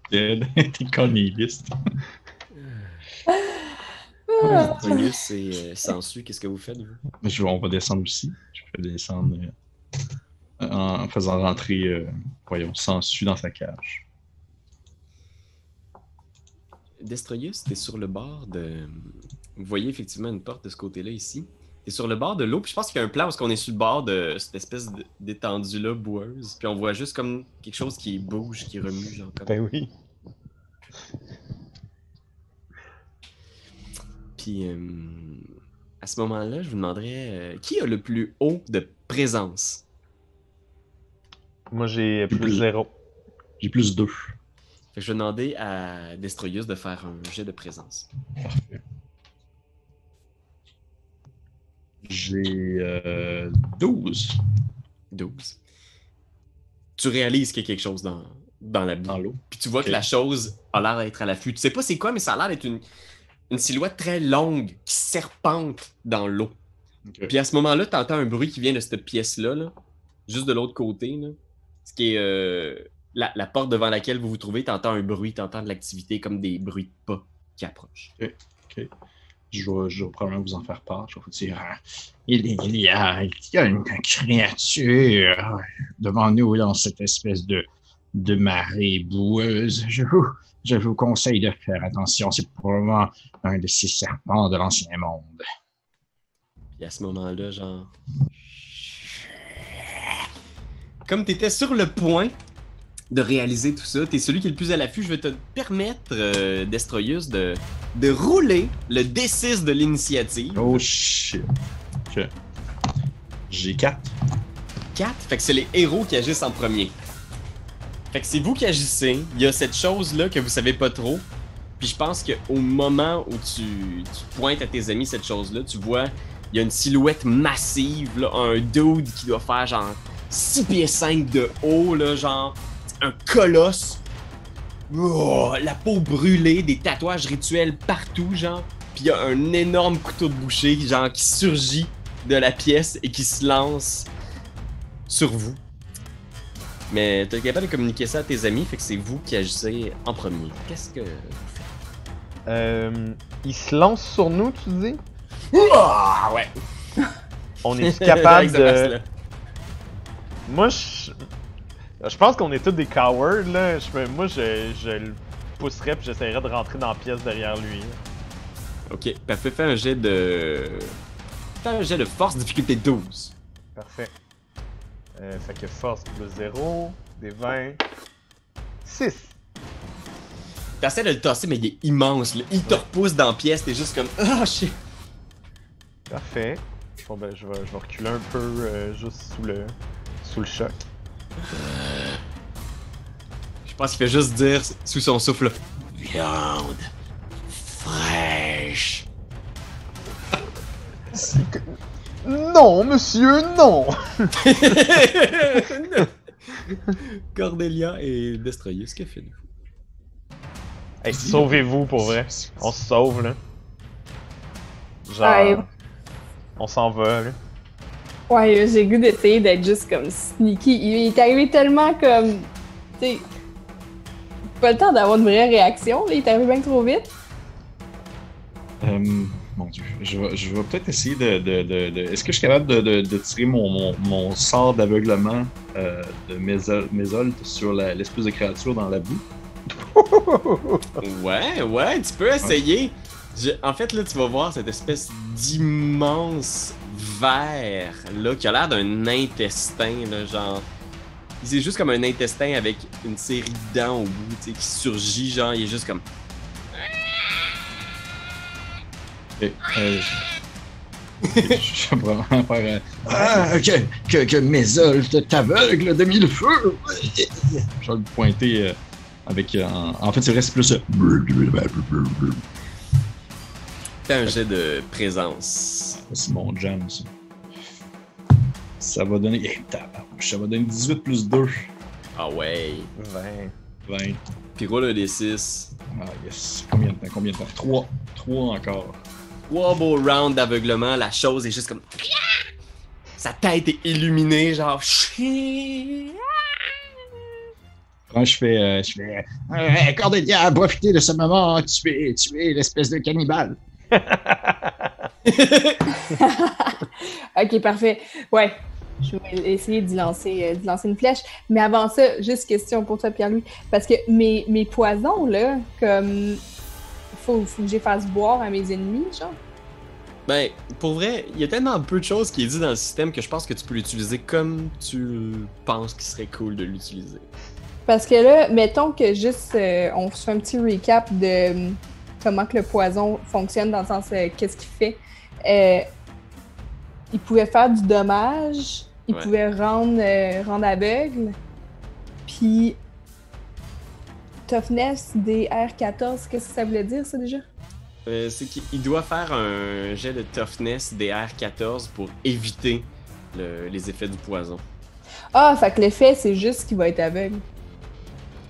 T'es cornéliste. Destroyus et Sangsue, qu'est-ce que vous faites, vous? On va descendre aussi. Je vais descendre en faisant rentrer, Sangsue dans sa cage. Destroyus, t'es sur le bord de... Vous voyez effectivement une porte de ce côté-là ici. T'es sur le bord de l'eau, puis je pense qu'il y a un plan parce qu'on est sur le bord de cette espèce d'étendue-là boueuse. Puis on voit juste comme quelque chose qui bouge, qui remue, genre comme... Ben oui. Puis à ce moment-là, je vous demanderais qui a le plus haut de présence? Moi, j'ai plus 0. J'ai plus 2. Fait que je vais demander à Destroyus de faire un jet de présence. Parfait. J'ai 12. 12. Tu réalises qu'il y a quelque chose dans la boue. Dans l'eau. Puis tu vois que la chose a l'air d'être à l'affût. Tu sais pas c'est quoi, mais ça a l'air d'être une silhouette très longue qui serpente dans l'eau. Okay. Puis à ce moment-là, tu entends un bruit qui vient de cette pièce-là, là, juste de l'autre côté. Là, ce qui est la porte devant laquelle vous vous trouvez. Tu entends un bruit, tu entends de l'activité comme des bruits de pas qui approchent. Ok. je vais probablement vous en faire part. Je vais vous dire, il y a une créature devant nous dans cette espèce de marée boueuse. Je vous conseille de faire attention. C'est probablement un de ces serpents de l'ancien monde. Puis à ce moment-là, genre... Comme t'étais sur le point de réaliser tout ça, t'es celui qui est le plus à l'affût, je vais te permettre, Destroyus, de rouler le D6 de l'initiative. Oh shit. Ok. J'ai 4. 4, fait que c'est les héros qui agissent en premier. Fait que c'est vous qui agissez, il y a cette chose-là que vous savez pas trop, puis je pense qu'au moment où tu pointes à tes amis cette chose-là, tu vois, il y a une silhouette massive, là, un dude qui doit faire genre 6 pieds 5 de haut, là, genre un colosse. Oh, la peau brûlée, des tatouages rituels partout, genre. Puis il y a un énorme couteau de boucher, genre, qui surgit de la pièce et qui se lance sur vous. Mais t'es capable de communiquer ça à tes amis, fait que c'est vous qui agissez en premier. Qu'est-ce que vous faites? Il se lance sur nous, tu dis? Ah ouais! On est capable de... Là. Moi, je pense qu'on est tous des cowards, là. Moi, je le pousserais puis j'essaierais de rentrer dans la pièce derrière lui. Ok, parfait, fais un jet de... Fais un jet de force, difficulté 12. Parfait. Fait que force plus 0, des 20... 6! T'essaies de le tasser, mais il est immense, là. Il te repousse dans la pièce, t'es juste comme... Ah, shit! Parfait. Bon ben, je vais reculer un peu, juste sous le choc. Je pense qu'il fait juste dire, sous son souffle, viande fraîche. Non, monsieur, non! Cordelia et Destroyus, que faites-vous? Hey, sauvez-vous pour vrai. On se sauve là. Genre, Ouais. on s'en va là. Ouais, j'ai le goût d'essayer d'être juste comme sneaky. Il est arrivé tellement comme. Tu sais. Pas le temps d'avoir une vraie réaction, là. Il est arrivé bien trop vite. Mon dieu. Je vais peut-être essayer de... Est-ce que je suis capable de tirer mon sort d'aveuglement de Mésolte sur l'espèce de créature dans la boue? Ouais, tu peux essayer. En fait, là, tu vas voir cette espèce d'immense verre, là, qui a l'air d'un intestin, là, genre... C'est juste comme un intestin avec une série de dents au bout, tu sais, qui surgit, genre, il est juste comme... Okay. Je vais vraiment faire... Que Mésolte t'aveugle de mille feux! Je vais le pointer avec... En fait, c'est vrai, c'est plus... Fais un jet de présence. C'est mon jam, ça. Ça va donner... Ça va donner 18 plus 2. Ah ouais. 20. 20. Puis roule un des 6. Ah yes. Combien de temps? 3. 3 encore. 3 beaux rounds d'aveuglement, la chose est juste comme... Sa tête est illuminée, genre... Quand je fais... Cordelia, profitez de ce moment, tuez l'espèce de cannibale. Ok, parfait. Ouais. Je vais essayer d'y lancer une flèche. Mais avant ça, juste question pour toi, Pierre-Louis. Parce que mes poisons, là, comme... Faut que j'y fasse boire à mes ennemis, genre. Ben, pour vrai, il y a tellement peu de choses qui est dit dans le système que je pense que tu peux l'utiliser comme tu penses qu'il serait cool de l'utiliser. Parce que là, mettons que juste on se fait un petit recap de comment que le poison fonctionne dans le sens qu'est-ce qu'il fait. Il pouvait faire du dommage, il pouvait rendre aveugle, puis toughness des R14, qu'est-ce que ça voulait dire ça déjà? C'est qu'il doit faire un jet de toughness des R14 pour éviter les effets du poison. Ah, fait que l'effet c'est juste qu'il va être aveugle.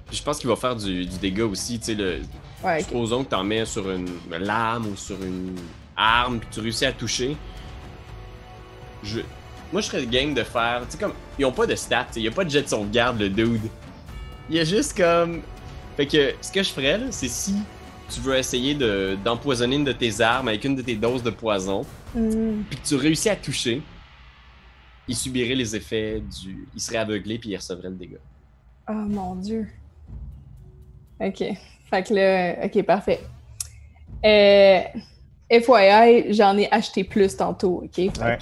Puis je pense qu'il va faire du dégât aussi, tu sais, Ouais, supposons que t'en mets sur une lame ou sur une arme, puis tu réussis à toucher. Moi, je serais game de faire, tu sais, comme, ils ont pas de stats, il y a pas de jet de sauvegarde, le dude. Il y a juste comme... Fait que, ce que je ferais, là, c'est si tu veux essayer d'empoisonner une de tes armes avec une de tes doses de poison, puis que tu réussis à toucher, il subirait les effets du... Il serait aveuglé, puis il recevrait le dégât. Oh mon Dieu. Ok. Fait que là, ok, parfait. FYI, j'en ai acheté plus tantôt, ok? Ouais.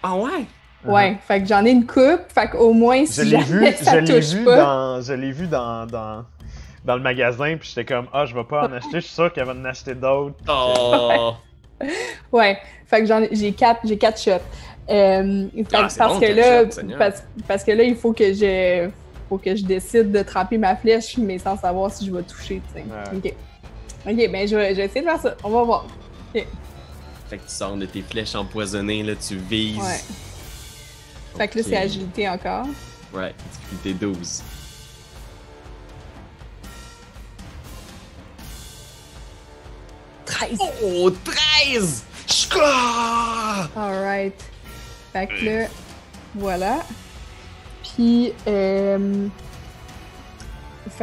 Ah ouais? Ouais, fait que j'en ai une coupe, fait qu'au moins si jamais ça touche pas... Je l'ai vu dans le magasin, puis j'étais comme, je vais pas en acheter, je suis sûr qu'elle va en acheter d'autres. Oh! Ouais, fait que j'ai quatre shots. Parce que là, il faut que je décide de tremper ma flèche, mais sans savoir si je vais toucher, tu sais. Ouais. Ok, ben je vais essayer de faire ça. On va voir. Okay. Fait que tu sors de tes flèches empoisonnées, là, tu vises. Ouais. Fait que là, c'est agilité encore. Ouais, difficulté 12. Oh, 13! Alright. Fait que là, voilà. Puis, fait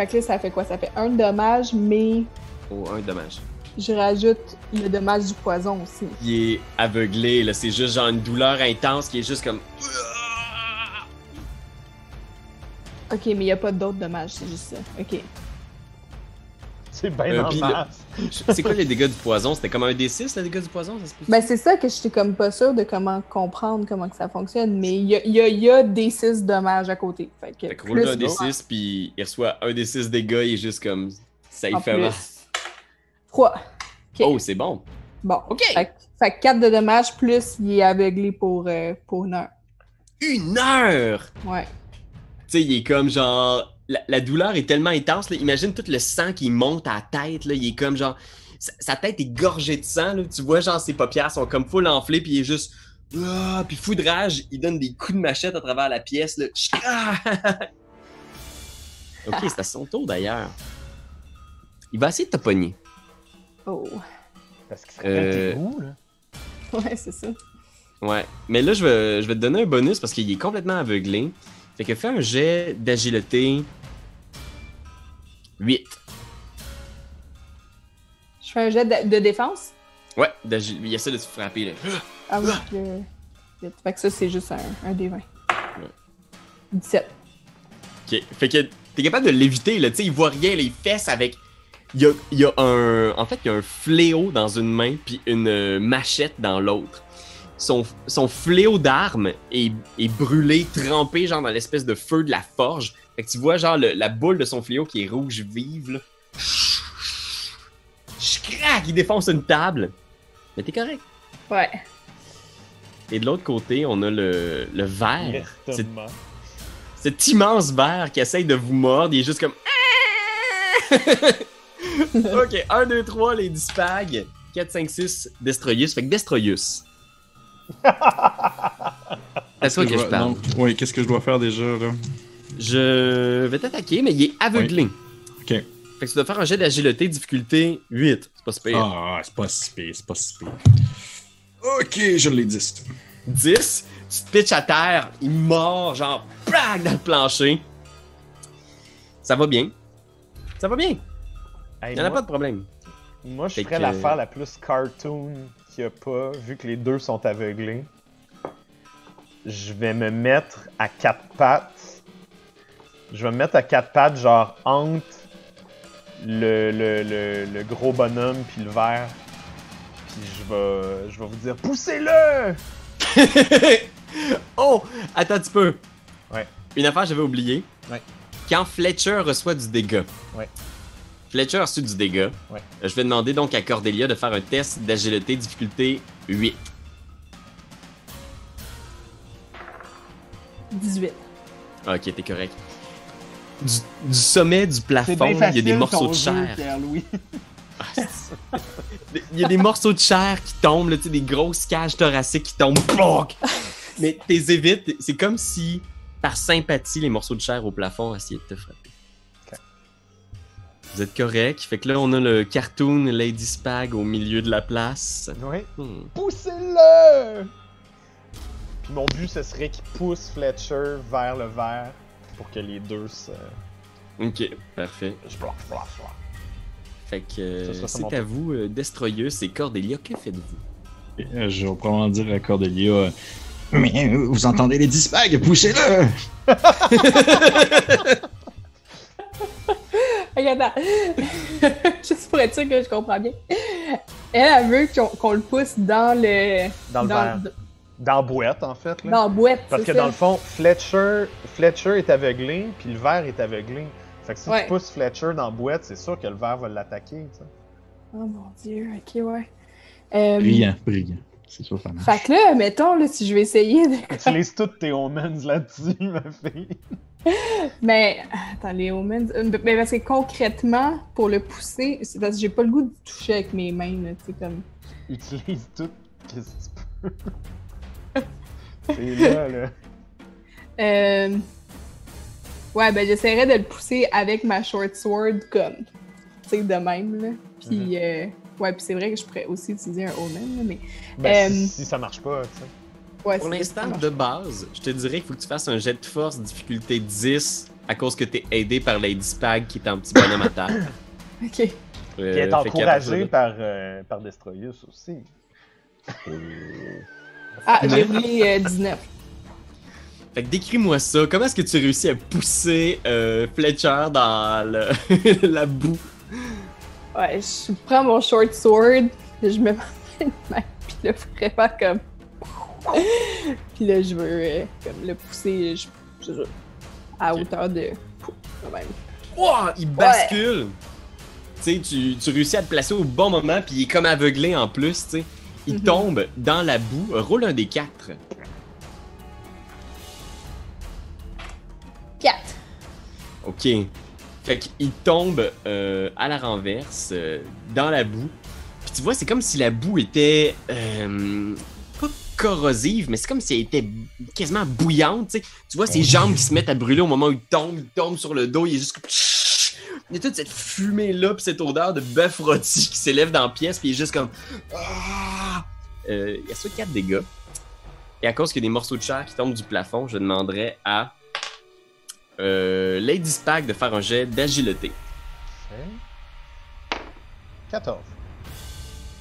que là, ça fait quoi? Ça fait 1 dommage, mais... Oh, 1 dommage. Je rajoute le dommage du poison aussi. Il est aveuglé, là. C'est juste genre une douleur intense qui est juste comme... Ok, mais il n'y a pas d'autres dommages, c'est juste ça. Ok. C'est bien en masse. C'est quoi les dégâts du poison? C'était comme un D6, les dégâts du poison? Ça se peut? Ben, c'est ça que je suis comme pas sûre de comment comprendre comment que ça fonctionne, mais il y a D6 dommages à côté. Fait que roule un D6, puis il reçoit un D6 dégâts, il est juste comme... Ça y fait mal. 3. Okay. Oh, c'est bon. Bon. OK. Fait que 4 de dommages, plus il est aveuglé pour 1 heure. 1 heure? Ouais. Tu sais, il est comme genre... La douleur est tellement intense, là. Imagine tout le sang qui monte à la tête, là. Il est comme genre... Sa tête est gorgée de sang, là. Tu vois, genre, ses paupières sont comme full enflées, puis il est juste... puis fou de rage, il donne des coups de machette à travers la pièce, là. Ok, c'est à son tour, d'ailleurs. Il va essayer de te pogner. Oh. Parce qu'il serait où, là? Ouais, c'est ça. Ouais. Mais là, je vais te donner un bonus parce qu'il est complètement aveuglé. Fait que fais un jet d'agilité 8. Je fais un jet de défense? Ouais, il essaie de te frapper, là. Ah oui, fait que ça, c'est juste un D20. Ouais. 17. Ok. Fait que t'es capable de l'éviter, là. Tu sais, il voit rien, là. Il fesse avec... Il y a un fléau dans une main puis une machette dans l'autre. Son fléau d'arme est brûlé, trempé genre dans l'espèce de feu de la forge. Fait que tu vois genre la boule de son fléau qui est rouge vive là. Crac, il défonce une table. Mais t'es correct. Ouais. Et de l'autre côté, on a le ver. Cet immense ver qui essaye de vous mordre, il est juste comme... Ok, 1, 2, 3, les Dispag. 4, 5, 6, Destroyus. Fait que Destroyus. C'est ça que je parle. Oui, qu'est-ce que je dois faire déjà, là? Je vais t'attaquer, mais il est aveuglé. Oui. Ok. Fait que tu dois faire un jet d'agilité, difficulté 8. C'est pas si pire. Ah, c'est pas si pire. Ok, je l'ai 10. 10, tu te pitches à terre, il mord, genre, plaque dans le plancher. Ça va bien. Hey, il n'y en a pas de problème. Moi, je ferais l'affaire la plus cartoon qu'il n'y a pas, vu que les deux sont aveuglés. Je vais me mettre à 4 pattes. Genre entre le gros bonhomme puis le ver. Puis je vais vous dire, poussez-le! Oh! Attends un petit peu. Ouais. Une affaire, j'avais oublié. Ouais. Quand Fletcher reçoit du dégât. Ouais. Fletcher a reçu du dégât. Ouais. Je vais demander donc à Cordelia de faire un test d'agilité difficulté 8. 18. Ok, t'es correct. Du sommet du plafond, il y a des morceaux de chair. Il y a des morceaux de chair qui tombent, là, des grosses cages thoraciques qui tombent. Mais t'es évites. C'est comme si, par sympathie, les morceaux de chair au plafond essayaient de te frapper. Okay. Vous êtes correct. Fait que là, on a le cartoon Lady Spag au milieu de la place. Oui. Poussez-le! Puis mon but, ce serait qu'il pousse Fletcher vers le ver pour que les deux se... Ok, parfait. Fait que Ça, c'est à vous, Destroyus et Cordelia, que faites-vous? Je vais probablement dire à Cordelia, mais vous entendez les dispags, poussez-le! Ok, attends. Juste pour être sûr que je comprends bien. Elle veut qu'on le pousse dans le... Dans le verre. Dans la boîte, en fait. Là. Dans la boîte, Parce que c'est dans ça. le fond, Fletcher est aveuglé, puis le verre est aveuglé. Fait que si tu pousses Fletcher dans la boîte, c'est sûr que le verre va l'attaquer, tu sais. Oh mon dieu, ok, ouais. Brillant. C'est sûr, ça marche. Fait que là, mettons, là, si je vais essayer de... Utilise toutes tes omens là-dessus, ma fille. Mais, attends, les omens... Mais parce que concrètement, pour le pousser, c'est parce que j'ai pas le goût de toucher avec mes mains, là, tu sais, comme... Utilise tout, qu'est-ce que tu peux. C'est là. Ouais, ben j'essaierais de le pousser avec ma short sword, comme, tu sais, de même, là. Puis, ouais, puis c'est vrai que je pourrais aussi utiliser un omen, là, mais... Ben, si ça marche pas, tu sais. Ouais, Pour l'instant, de base, je te dirais qu'il faut que tu fasses un jet de force difficulté 10 à cause que t'es aidé par Lady Spag qui est un petit bonhomme à terre. Ok. Qui est encouragé par Destroyus aussi. Ah, j'ai roulé 19. Fait que décris-moi ça. Comment est-ce que tu réussis à pousser Fletcher dans la boue? Ouais, je prends mon short sword, je me mets une main, puis là, vraiment comme... Puis là, je veux comme le pousser à hauteur de... Quand même. Oh, il bascule! Tu sais, tu réussis à te placer au bon moment, puis il est comme aveuglé en plus, tu sais. Il tombe dans la boue. Roule un des 4. 4. OK. Fait qu'il tombe à la renverse, dans la boue. Puis tu vois, c'est comme si la boue était... pas corrosive, mais c'est comme si elle était quasiment bouillante, tu sais. Tu vois ses jambes qui se mettent à brûler au moment où il tombe sur le dos, il est juste comme... Il y a toute cette fumée-là, puis cette odeur de bœuf rôti qui s'élève dans la pièce, puis il est juste comme... il y a ça 4 dégâts. Et à cause qu'il y a des morceaux de chair qui tombent du plafond, je demanderais à Lady Spag de faire un jet d'agilité. 14.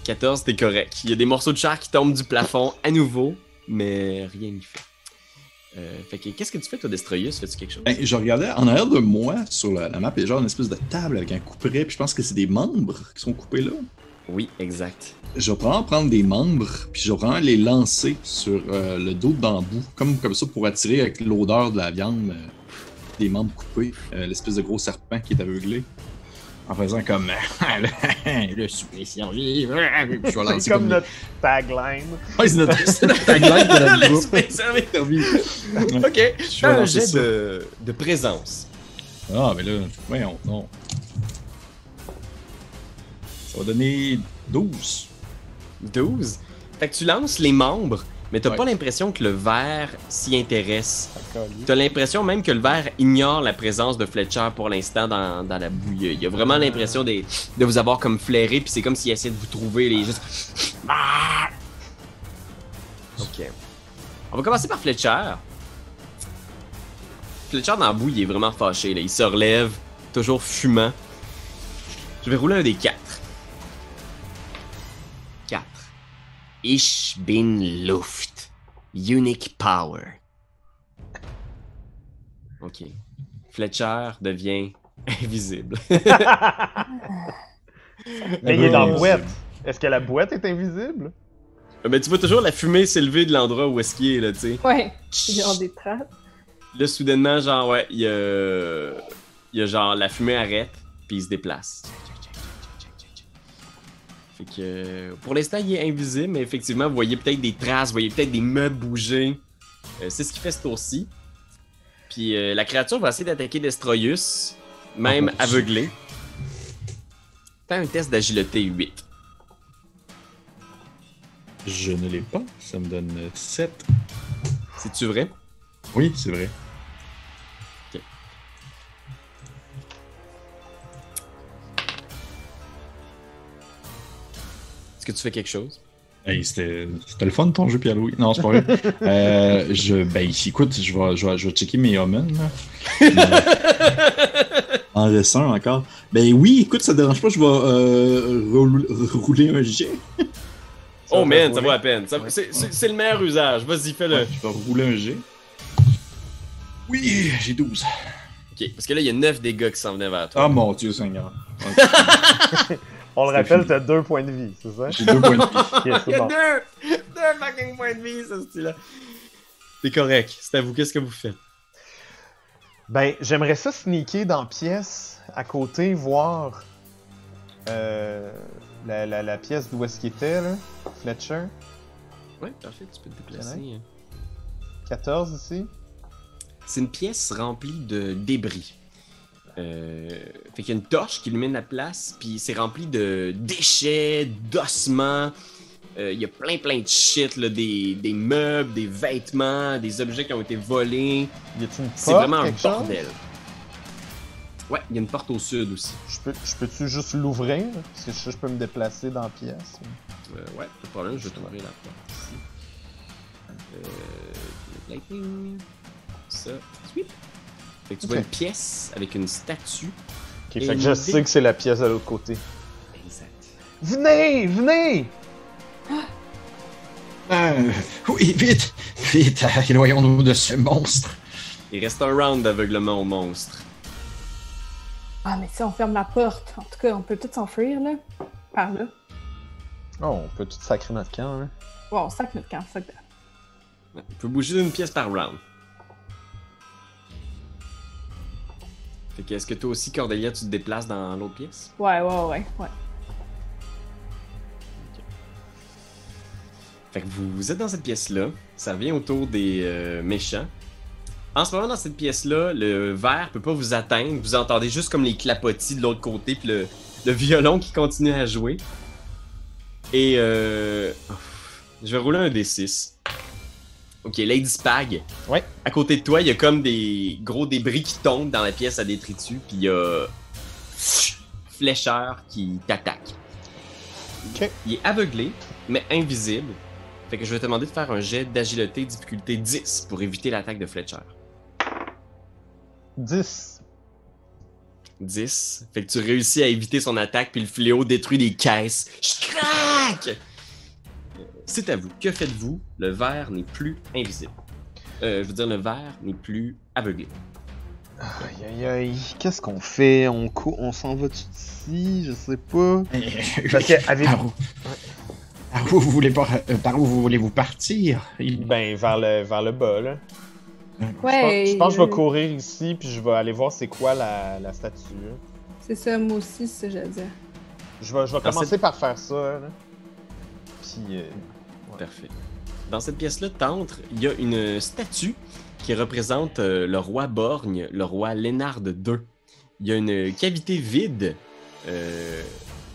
14, t'es correct. Il y a des morceaux de chair qui tombent du plafond à nouveau, mais rien n'y fait. Fait que qu'est-ce que tu fais, toi, Destroyus? Fais-tu quelque chose? Ben, je regardais en arrière de moi, sur la map, il y a genre une espèce de table avec un couperet, puis je pense que c'est des membres qui sont coupés là. Oui, exact. Je vais probablement prendre des membres, puis je vais probablement les lancer sur le dos de bambou, comme ça pour attirer avec l'odeur de la viande des membres coupés, l'espèce de gros serpent qui est aveuglé. En faisant comme le souper servi. C'est comme notre tagline. Ouais, c'est notre tagline de la Le groupe. souper servi. Ok, fais un jet de présence. Ah, mais là, voyons, non. Ça va donner 12. 12. Fait que tu lances les membres, mais t'as Ouais. pas l'impression que le verre s'y intéresse. T'as l'impression même que le verre ignore la présence de Fletcher pour l'instant dans la bouille. Il a vraiment l'impression de vous avoir comme flairé, puis c'est comme s'il essayait de vous trouver les juste... Ah! Ok. On va commencer par Fletcher. Fletcher dans la bouille, il est vraiment fâché. Là. Il se relève, toujours fumant. Je vais rouler un des 4. 4. Ich bin Luft. Unique Power. Ok. Fletcher devient invisible. Mais il est dans la boîte. Est-ce que la boîte est invisible? Mais tu vois toujours la fumée s'élever de l'endroit où est-ce qu'il est, là, tu sais. Ouais, ils ont des traces. Là, soudainement, genre, ouais, il y a genre, la fumée arrête, puis il se déplace. Fait que, pour l'instant, il est invisible, mais effectivement, vous voyez peut-être des traces, vous voyez peut-être des meubles bouger. C'est ce qu'il fait ce tour-ci. Puis la créature va essayer d'attaquer Destroyus, même aveuglé. Fais un test d'agilité 8. Je ne l'ai pas, ça me donne 7. C'est-tu vrai? Oui, c'est vrai. Ok. Est-ce que tu fais quelque chose? Hey, c'était le fun ton jeu, Pierre-Louis. Non, c'est pas vrai. Écoute, je vais checker mes omens. Là. En reste un encore. Ben oui, écoute, ça te dérange pas, je vais rouler un jet. Oh man, ça vaut la peine. C'est le meilleur usage. Vas-y, fais-le. Ouais, je vais rouler un jet. Oui, j'ai 12. Ok, parce que là, il y a 9 dégâts qui s'en venaient vers toi. Ah mon Dieu Seigneur. On le rappelle, t'as 2 points de vie, c'est ça? J'ai 2 points de vie. Ok, Il y c'est a bon. deux fucking points de vie, ce style-là. C'est correct. C'est à vous. Qu'est-ce que vous faites? Ben, j'aimerais ça sneaker dans la pièce à côté, voir la pièce d'où est-ce qu'il était, là. Fletcher. Ouais, parfait. Tu peux te déplacer. 14 ici. C'est une pièce remplie de débris. Fait qu'il y a une torche qui illumine la place, puis c'est rempli de déchets, d'ossements. Il y a plein de shit, là, des meubles, des vêtements, des objets qui ont été volés. Y a-t-il une porte, C'est vraiment un quelque chose? bordel. Ouais, il y a une porte au sud aussi. Je peux-tu juste l'ouvrir? Parce que je peux me déplacer dans la pièce. Ouais, pas de problème, je vais t'ouvrir la porte ici. Lightning. Ça. Sweep. Fait que tu vois Ok. une pièce avec une statue. Ok, Et fait que je sais que c'est la pièce de l'autre côté. Exact. Venez! Oui, vite! Vite, éloignons-nous de ce monstre. Il reste un round d'aveuglement au monstre. Ah, mais si on ferme la porte, en tout cas, on peut tout s'enfuir, là. Par là. Oh, on peut tout sacrer notre camp, là. Bon, on sac notre camp, sac de... Ouais, on peut bouger d'une pièce par round. Fait que est-ce que toi aussi, Cordelia, tu te déplaces dans l'autre pièce? Ouais. Fait que vous êtes dans cette pièce-là, ça revient autour des méchants. En ce moment, dans cette pièce-là, le verre peut pas vous atteindre. Vous entendez juste comme les clapotis de l'autre côté, puis le violon qui continue à jouer. Et je vais rouler un D6. Ok, Lady Spag. Ouais. À côté de toi, il y a comme des gros débris qui tombent dans la pièce à détritus, puis il y a Flécheur qui t'attaque. Ok. Il est aveuglé, mais invisible. Fait que je vais te demander de faire un jet d'agilité difficulté 10 pour éviter l'attaque de Fletcher. 10. 10. Fait que tu réussis à éviter son attaque, puis le fléau détruit des caisses. Je craque! C'est à vous. Que faites-vous? Le verre n'est plus invisible. Je veux dire, le verre n'est plus aveuglé. Aïe. Qu'est-ce qu'on fait? On s'en va tout d'ici? Je sais pas. Parce que avec... Par où vous voulez-vous partir? Ben, vers le bas, là. Ouais. Je pense que je vais courir ici, puis je vais aller voir c'est quoi la statue. Là. C'est ça, moi aussi, c'est ça que j'allais dire. Je vais commencer par faire ça, là. Puis... Parfait. Dans cette pièce-là, t'entres, il y a une statue qui représente le roi Borgne, le roi Lénard II. Il y a une cavité vide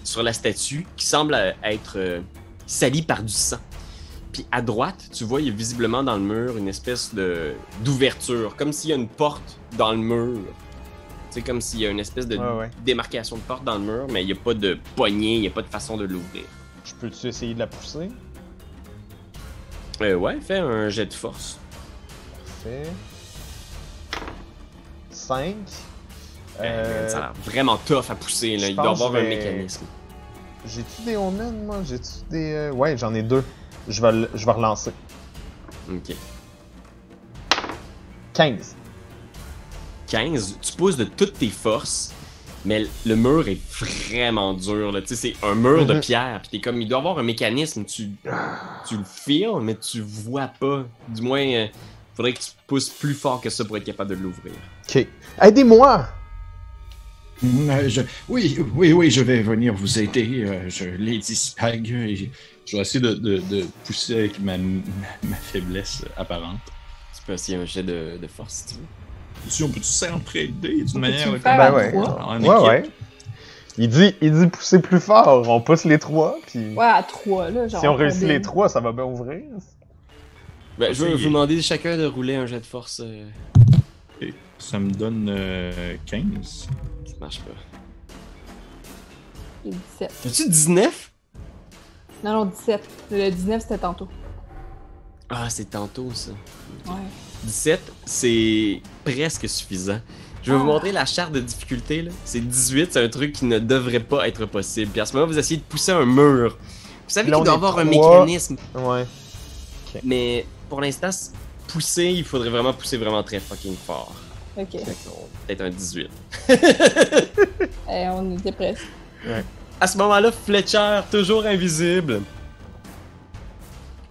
sur la statue qui semble être salie par du sang. Puis à droite, tu vois, il y a visiblement dans le mur une espèce d'ouverture, comme s'il y a une porte dans le mur. C'est comme s'il y a une espèce de démarcation de porte dans le mur, mais il n'y a pas de poignée, il n'y a pas de façon de l'ouvrir. Je peux-tu essayer de la pousser? Ouais, fais un jet de force. Parfait. 5. Ça a l'air vraiment tough à pousser, là. Il doit y avoir un mécanisme. J'ai-tu des omens, moi? J'ai-tu des... Ouais, j'en ai 2. Je vais relancer. Ok. 15. 15, tu pousses de toutes tes forces, mais le mur est vraiment dur, là. Tu sais, c'est un mur de pierre, pis t'es comme, il doit y avoir un mécanisme, tu le feels, mais tu vois pas. Du moins, faudrait que tu pousses plus fort que ça pour être capable de l'ouvrir. Ok. Aidez-moi! Oui, je vais venir vous aider, Lady Spag. Je vais essayer de pousser avec ma faiblesse apparente. Tu peux essayer un jet de force, si tu veux. Si on peut-tu s'entraider d'une manière... le faire à trois? Ouais. Il dit pousser plus fort. On pousse les 3, puis... Ouais, à 3, là, genre. Si on réussit les 3, ça va bien ouvrir. Ben, je vais vous demander chacun de rouler un jet de force. Okay. Ça me donne 15. Ça marche pas. Et 17. As-tu 19? Non, 17. Le 19, c'était tantôt. Ah, c'est tantôt, ça. Ouais. 17, c'est presque suffisant. Je vais vous montrer la charte de difficulté, là. C'est 18, c'est un truc qui ne devrait pas être possible. Puis à ce moment, vous essayez de pousser un mur. Vous savez qu'il doit y avoir un mécanisme. Ouais. Okay. Mais pour l'instant, pousser, il faudrait vraiment pousser vraiment très fucking fort. Ok. Peut-être un 18. On était presque. Ouais. À ce moment-là, Fletcher, toujours invisible,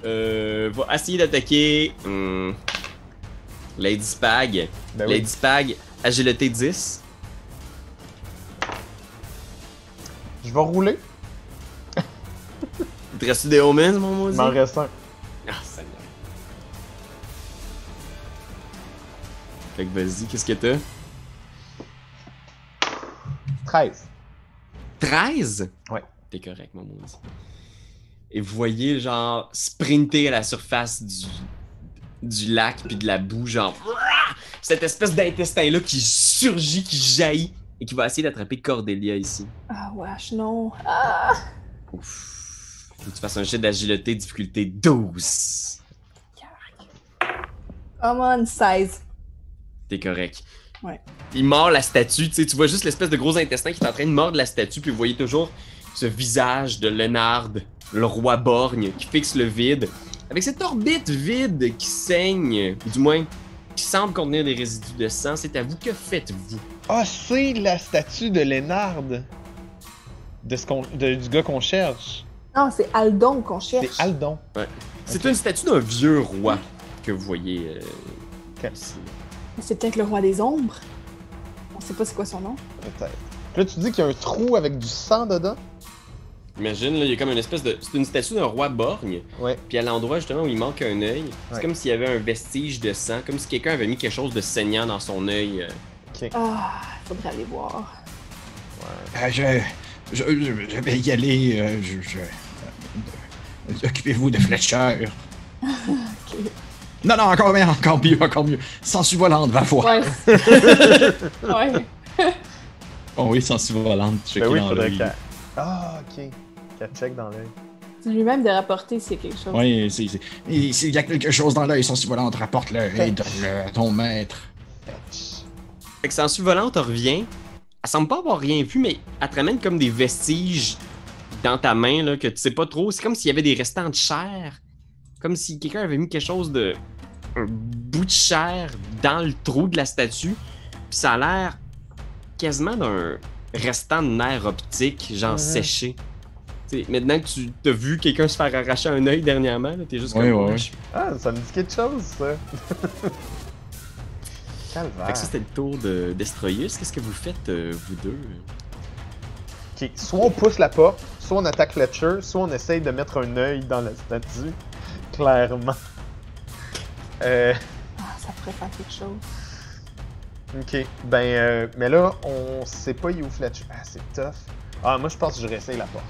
va essayer d'attaquer Lady Spag. Ben oui. Lady Spag, agilité 10. Je vais rouler. Il te reste des omens, mon maudit? Il m'en reste un. Ah, Seigneur. Fait que vas-y, qu'est-ce que t'as? 13. 13? Ouais. T'es correct, mon maudit. Et vous voyez, genre, sprinter à la surface du lac puis de la boue, genre... Cette espèce d'intestin-là qui surgit, qui jaillit et qui va essayer d'attraper Cordelia ici. Ah, wesh, non. Ah! Ouf. Faut que tu fasses un jet d'agilité, difficulté 12. Come on, 16. T'es correct. Ouais. Il mord la statue, tu sais, tu vois juste l'espèce de gros intestin qui est en train de mordre la statue, puis vous voyez toujours ce visage de Léonard, le roi borgne, qui fixe le vide, avec cette orbite vide qui saigne, du moins, qui semble contenir des résidus de sang. C'est à vous, que faites-vous? Ah, c'est la statue de Léonard. Du gars qu'on cherche. Non, c'est Aldon qu'on cherche. C'est Aldon. Ouais. C'est Ok. une statue d'un vieux roi que vous voyez ici. C'est peut-être le roi des ombres. On sait pas c'est quoi son nom. Peut-être. Puis là, tu dis qu'il y a un trou avec du sang dedans? Imagine, là, il y a comme une espèce de... C'est une statue d'un roi borgne, Ouais. puis à l'endroit justement où il manque un œil, c'est Ouais. comme s'il y avait un vestige de sang, comme si quelqu'un avait mis quelque chose de saignant dans son œil. Ah, faudrait aller voir. Je vais y aller. Occupez-vous de Fletcher. Ok. Non, encore mieux. Sensu volante, va voir. Ouais. Ouais. Oh oui, sensu volante, checker Ben oui, dans faudrait l'œil. qu'elle... Ah, ok. Qu'elle check dans l'œil. C'est lui-même de rapporter s'il y a quelque chose. Oui, Et s'il y a quelque chose dans l'œil, sensu volante, rapporte-le et donne-le à ton maître. Fait que Sensu volante revient, elle semble pas avoir rien vu, mais elle te ramène comme des vestiges dans ta main là, que tu sais pas trop. C'est comme s'il y avait des restants de chair. Comme si quelqu'un avait mis quelque chose de... un bout de chair dans le trou de la statue. Puis ça a l'air quasiment d'un restant de nerf optique, genre séché. T'sais, maintenant que tu t'as vu quelqu'un se faire arracher un œil dernièrement, là, t'es juste Ouais, comme... ouais. Ah, ça me dit quelque chose, ça. Calvaire. Fait que ça, c'était le tour de Destroyus. Qu'est-ce que vous faites, vous deux? Ok, soit on pousse la porte, soit on attaque Fletcher, soit on essaye de mettre un œil dans la statue. Clairement. Ah, ça pourrait faire quelque chose. Ok, mais là, on sait pas il est où Fletcher. Ah, c'est tough. Ah, moi, je pense que je réessaye la porte.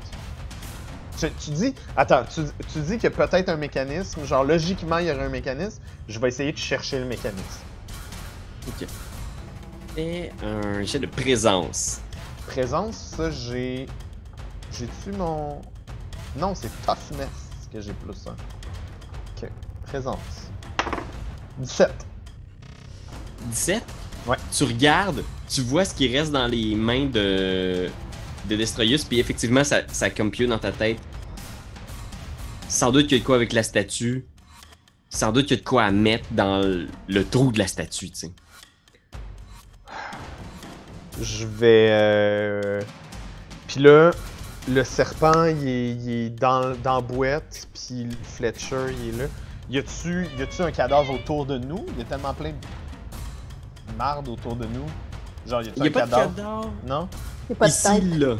Tu dis... Attends, tu dis qu'il y a peut-être un mécanisme. Genre, logiquement, il y aurait un mécanisme. Je vais essayer de chercher le mécanisme. Ok. Et un jet de présence. Présence, ça, j'ai... J'ai-tu mon... Non, c'est toughness que j'ai plus ça. Ok, présence. 17. 17? Ouais. Tu regardes, tu vois ce qui reste dans les mains de Destroyus, puis effectivement, ça compute dans ta tête. Sans doute qu'il y a de quoi avec la statue. Sans doute qu'il y a de quoi à mettre dans le trou de la statue, tu sais. Je vais... Puis là, le serpent, il est dans la boîte, puis Fletcher, il est là. Y a-tu un cadavre autour de nous? Il y a tellement plein de marde autour de nous. Genre, y a-tu Il y a un pas de cadavre? cadavre. Non? Il n'y a pas de Ici, tête. là.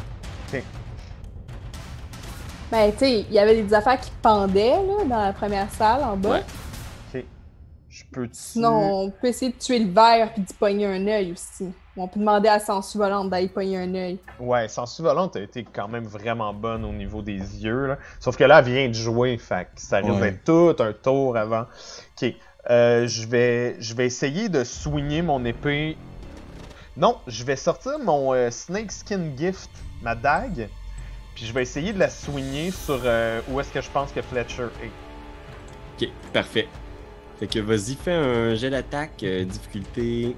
Ben, tu sais, il y avait des affaires qui pendaient, là, dans la première salle, en bas. Ouais. Ok. Je peux... Sinon, on peut essayer de tuer le verre puis d'y pogner un œil aussi. Ou on peut demander à Sensu volante d'aller pogner un œil. Ouais, Sensu volante a été quand même vraiment bonne au niveau des yeux, là. Sauf que là, elle vient de jouer, fait que ça risque d'être tout un tour avant. Ok. Je vais essayer de soigner mon épée. Non, je vais sortir mon Snake Skin Gift, ma dague. Puis je vais essayer de la soigner sur où est-ce que je pense que Fletcher est. Ok, parfait. Fait que vas-y, fais un jet d'attaque, difficulté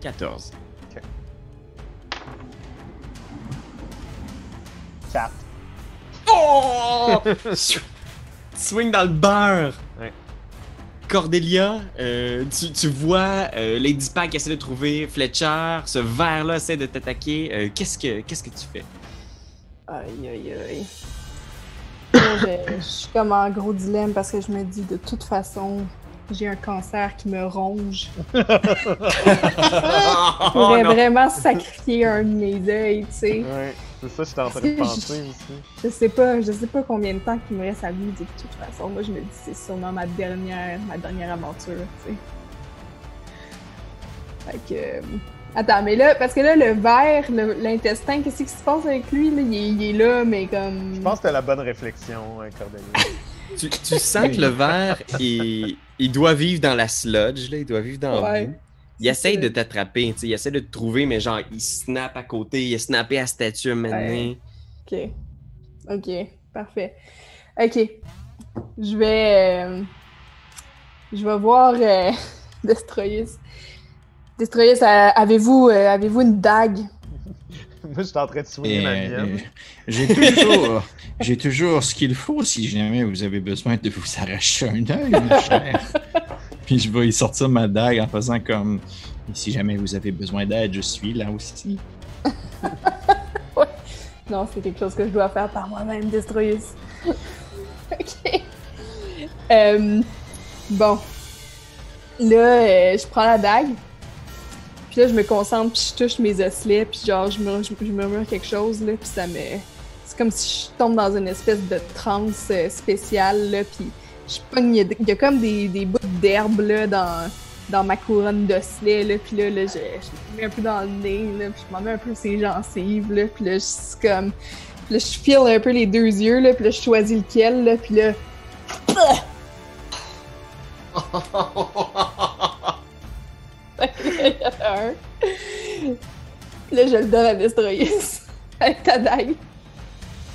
14. 4. Oh! Swing dans le beurre! Ouais. Cordelia, tu vois Lady Pack essaie de trouver Fletcher, ce verre-là essaie de t'attaquer. Qu'est-ce que tu fais? Aïe, aïe, aïe. Là, je suis comme en gros dilemme parce que je me dis de toute façon, j'ai un cancer qui me ronge. Je pourrais vraiment sacrifier un de mes œils, tu sais. Ouais, c'est ça que j'étais en train de penser aussi. Je sais pas combien de temps qu'il me reste à vivre de toute façon. Moi, je me dis c'est sûrement ma dernière aventure, tu sais. Fait que... Attends, mais là, parce que là, le verre, l'intestin, qu'est-ce qui se passe avec lui? Là? Il est là, mais comme... Je pense que t'as la bonne réflexion, Cordelia. Tu sens que le verre, il doit vivre dans la sludge, là, il doit vivre dans la boue. Il essaye de t'attraper, tu sais, il essaie de te trouver, mais genre, il snap à côté, il a snappé à la statue à un moment donné. Ok, parfait. Ok, je vais voir Destroyus. Destroyus, avez-vous une dague? Moi, je suis en train de soigner ma mienne. J'ai toujours ce qu'il faut si jamais vous avez besoin de vous arracher un œil, ma chère. Puis je vais y sortir ma dague en faisant comme... Et si jamais vous avez besoin d'aide, je suis là aussi. Ouais. Non, c'est quelque chose que je dois faire par moi-même, Destroyus. Ok. Bon. Là, je prends la dague. Puis là, je me concentre, puis je touche mes osselets, puis genre, je murmure quelque chose, là, puis ça me... C'est comme si je tombe dans une espèce de transe spéciale, là, puis je pogne... Il y a comme des bouts d'herbe, là, dans ma couronne d'osselets, là, puis là, je me mets un peu dans le nez, là, puis je m'en mets un peu ses gencives, là, puis là, je suis comme... Puis là, je file un peu les deux yeux, là, puis là, je choisis lequel, là, puis là... Il y en a un. Puis là, je le donne à Destroyus. Avec ta dague.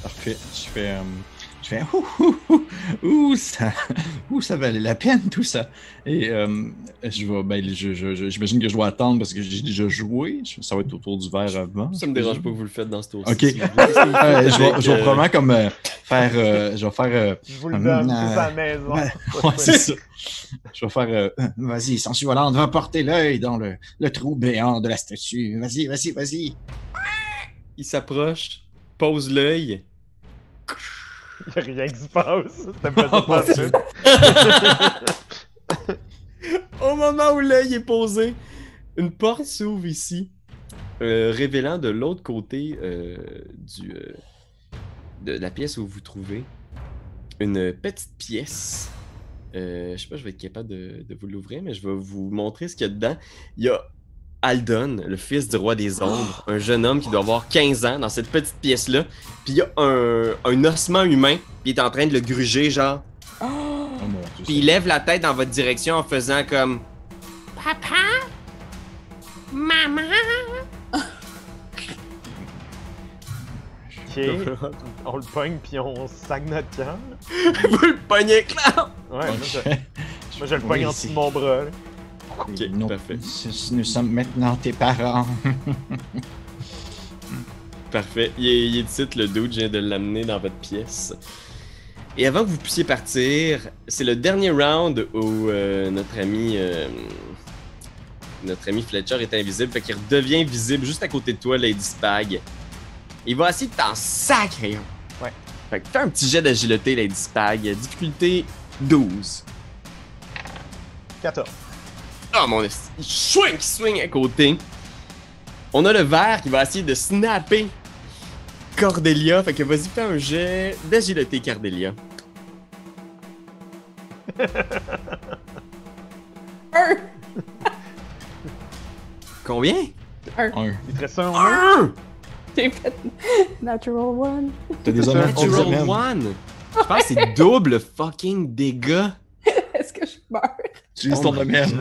Parfait. Je fais ça valait la peine tout ça. Et j'imagine que je dois attendre parce que j'ai déjà joué. Ça va être autour du verre avant. Ça me dérange pas que vous le faites dans ce tour-ci. Ok. Je vais probablement comme faire. Je vous le donne, tous à la maison. Ouais, c'est ça. Je vais faire. Vas-y, Sensu volante, va porter l'œil dans le trou béant de la statue. Vas-y. Il s'approche, pose l'œil. Il n'y a rien qui se passe. C'était pas ça. Au moment où l'œil est posé, une porte s'ouvre ici, révélant de l'autre côté de la pièce où vous vous trouvez une petite pièce. Je sais pas, je vais être capable de vous l'ouvrir, mais je vais vous montrer ce qu'il y a dedans. Il y a Aldon, le fils du roi des ombres, un jeune homme qui doit avoir 15 ans dans cette petite pièce-là. Puis il y a un ossement humain, puis il est en train de le gruger, genre. Puis il lève la tête dans votre direction en faisant comme... Papa? Maman? Ok, on le pogne puis on sac notre camp. Vous le pognez, clair? Ouais, moi je le pogne en dessous de mon bras. Là. Ok, parfait. Nous sommes maintenant tes parents. Parfait. Il est ici, le dude, je viens de l'amener dans votre pièce. Et avant que vous puissiez partir, c'est le dernier round où notre ami Fletcher est invisible, fait qu'il redevient visible juste à côté de toi, Lady Spag. Il va essayer de t'en sacrer. Ouais. Fait que fais un petit jet d'agilité, Lady Spag. Difficulté 12. 14. Oh mon Dieu, il swing à côté. On a le verre qui va essayer de snapper Cordelia. Fait que vas-y, fais un jet d'agilité, Cordelia. Combien? Un. Il te reste un. J'ai fait Natural One. T'as des hommes Natural One. Je pense que c'est double fucking dégâts. Est-ce que je meurs? Tu ton domaine.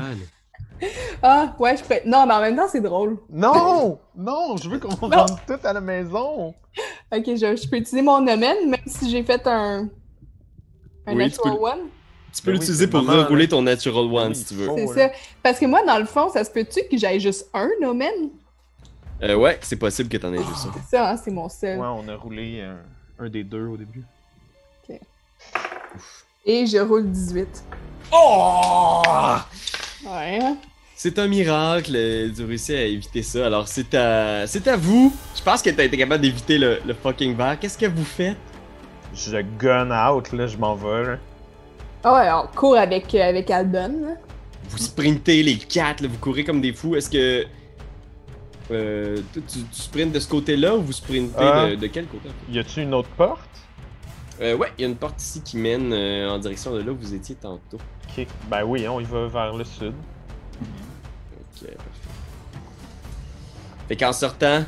Ah, ouais, je pourrais... Non, mais en même temps, c'est drôle. Non! Non, je veux qu'on rentre tout à la maison. Ok, je peux utiliser mon domaine, même si j'ai fait un Oui, Natural One. Tu peux oui, l'utiliser c'est pour le moment, rerouler là. ton Natural One Oui, si tu veux. faut. C'est Oh, ça. Parce que moi, dans le fond, ça se peut-tu que j'aille juste un Nomen? Ouais, c'est possible que t'en aies juste ça. C'est ça, hein, c'est mon seul. Ouais, on a roulé un des deux au début. Et je roule 18. Oh! Ouais. Hein? C'est un miracle, tu réussis à éviter ça. Alors, c'est à vous. Je pense que t'as été capable d'éviter le fucking verre. Qu'est-ce que vous faites? Je gun out, là, je m'en vais, là. Ah ouais, on court avec Aldon. Là. Vous sprintez les 4, là, vous courez comme des fous. Est-ce que... tu sprintes de ce côté-là ou vous sprintez de quel côté? Y a-tu une autre porte? Ouais, il y a une porte ici qui mène en direction de là où vous étiez tantôt. Ok, ben oui, on y va vers le sud. Ok, parfait. Fait qu'en sortant,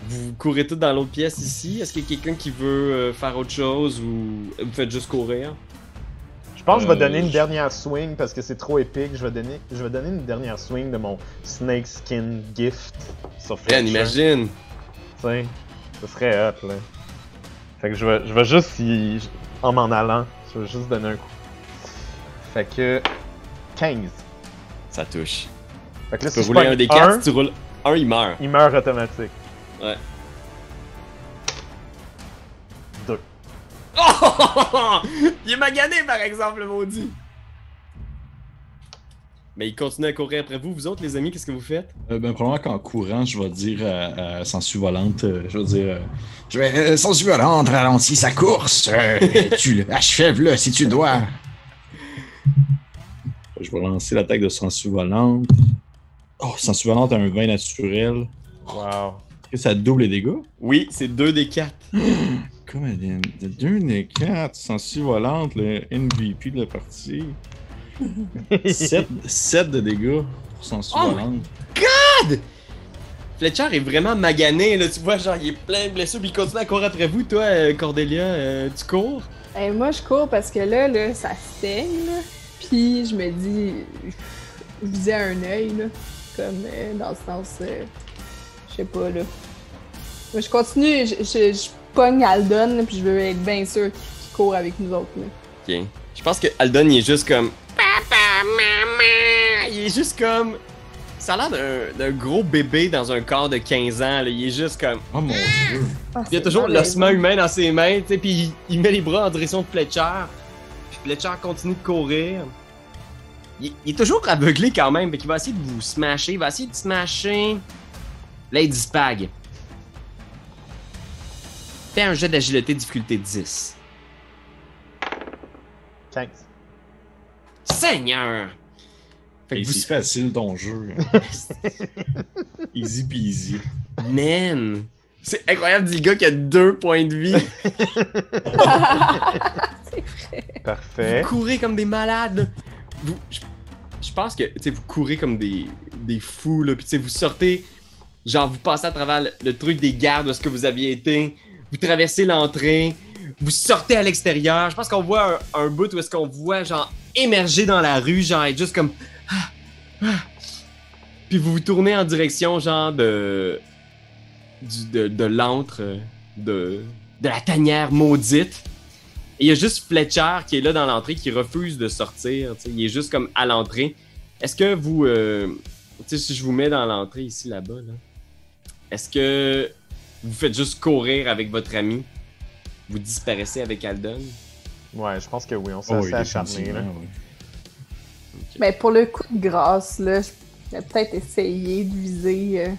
vous courez tous dans l'autre pièce ici. Est-ce qu'il y a quelqu'un qui veut faire autre chose ou vous faites juste courir? Je pense que je vais donner une dernière swing parce que c'est trop épique. Je vais donner une dernière swing de mon Snake Skin Gift sur Fletcher. Man, imagine! T'sais, ce serait hot, là. Fait que je vais juste en m'en allant, je vais juste donner un coup. Fait que 15. Ça touche. Fait que là, Tu peux si je rouler pogne un des 4, si tu roules un, il meurt. il meurt automatique. Ouais. 2. Oh! Il est magané, par exemple, le maudit! Mais il continue à courir après vous. Vous autres, les amis, qu'est-ce que vous faites? Ben, probablement qu'en courant, je vais dire à Sangsue Volante, je vais Sangsue Volante, ralentis sa course. Tu achèves-le si tu dois. Je vais lancer l'attaque de Sangsue Volante. Oh, Sangsue Volante a un 20 naturel. Wow. Est-ce que ça double les dégâts? Oui, c'est 2 des 4. Comme elle dit, 2 des 4, Sangsue Volante, le MVP de la partie. 7 de dégâts pour Sangsue Volante. Fletcher est vraiment magané, là. Tu vois, genre, il est plein de blessures, puis il continue à courir après vous. Toi, Cordelia, tu cours? Moi, je cours parce que là, ça saigne, là. Puis je me dis, je visais un œil, là. Comme dans le sens, je sais pas, là. Moi, je continue, je pogne Aldon, là, puis je veux être bien sûr qu'il court avec nous autres, là. Ok. Je pense que Aldon, il est juste comme... Papa, maman! Il est juste comme... Ça a l'air d'un gros bébé dans un corps de 15 ans, là. Il est juste comme... Oh mon dieu! Ah, Il a toujours l'ossement humain dans ses mains, tu sais, puis il met les bras en direction de Fletcher. Puis Fletcher continue de courir. Il est toujours aveuglé quand même, fait qu'il va essayer de vous smasher, il va essayer de smasher. Là, il dispag. Fais un jet d'agilité difficulté 10. 15. Seigneur! Fait que C'est facile ton jeu. Easy peasy. Man! C'est incroyable, dit le gars qui a 2 points de vie. Parfait. Vous courez comme des malades. Je pense que vous courez comme des fous, là. Puis vous sortez, genre vous passez à travers le truc des gardes de ce que vous aviez été. Vous traversez l'entrée. Vous sortez à l'extérieur. Je pense qu'on voit un bout où est-ce qu'on voit genre émerger dans la rue, genre être juste comme... Puis vous vous tournez en direction genre de l'antre, de la tanière maudite. Et il y a juste Fletcher qui est là dans l'entrée qui refuse de sortir. T'sais. Il est juste comme à l'entrée. Est-ce que vous... si je vous mets dans l'entrée ici, là-bas, là, est-ce que vous faites juste courir avec votre ami? Vous disparaissez avec Aldon? Ouais, je pense que oui, on s'est assez acharné, là. Oui. Okay. Mais pour le coup de grâce, là, je vais peut-être essayer de viser...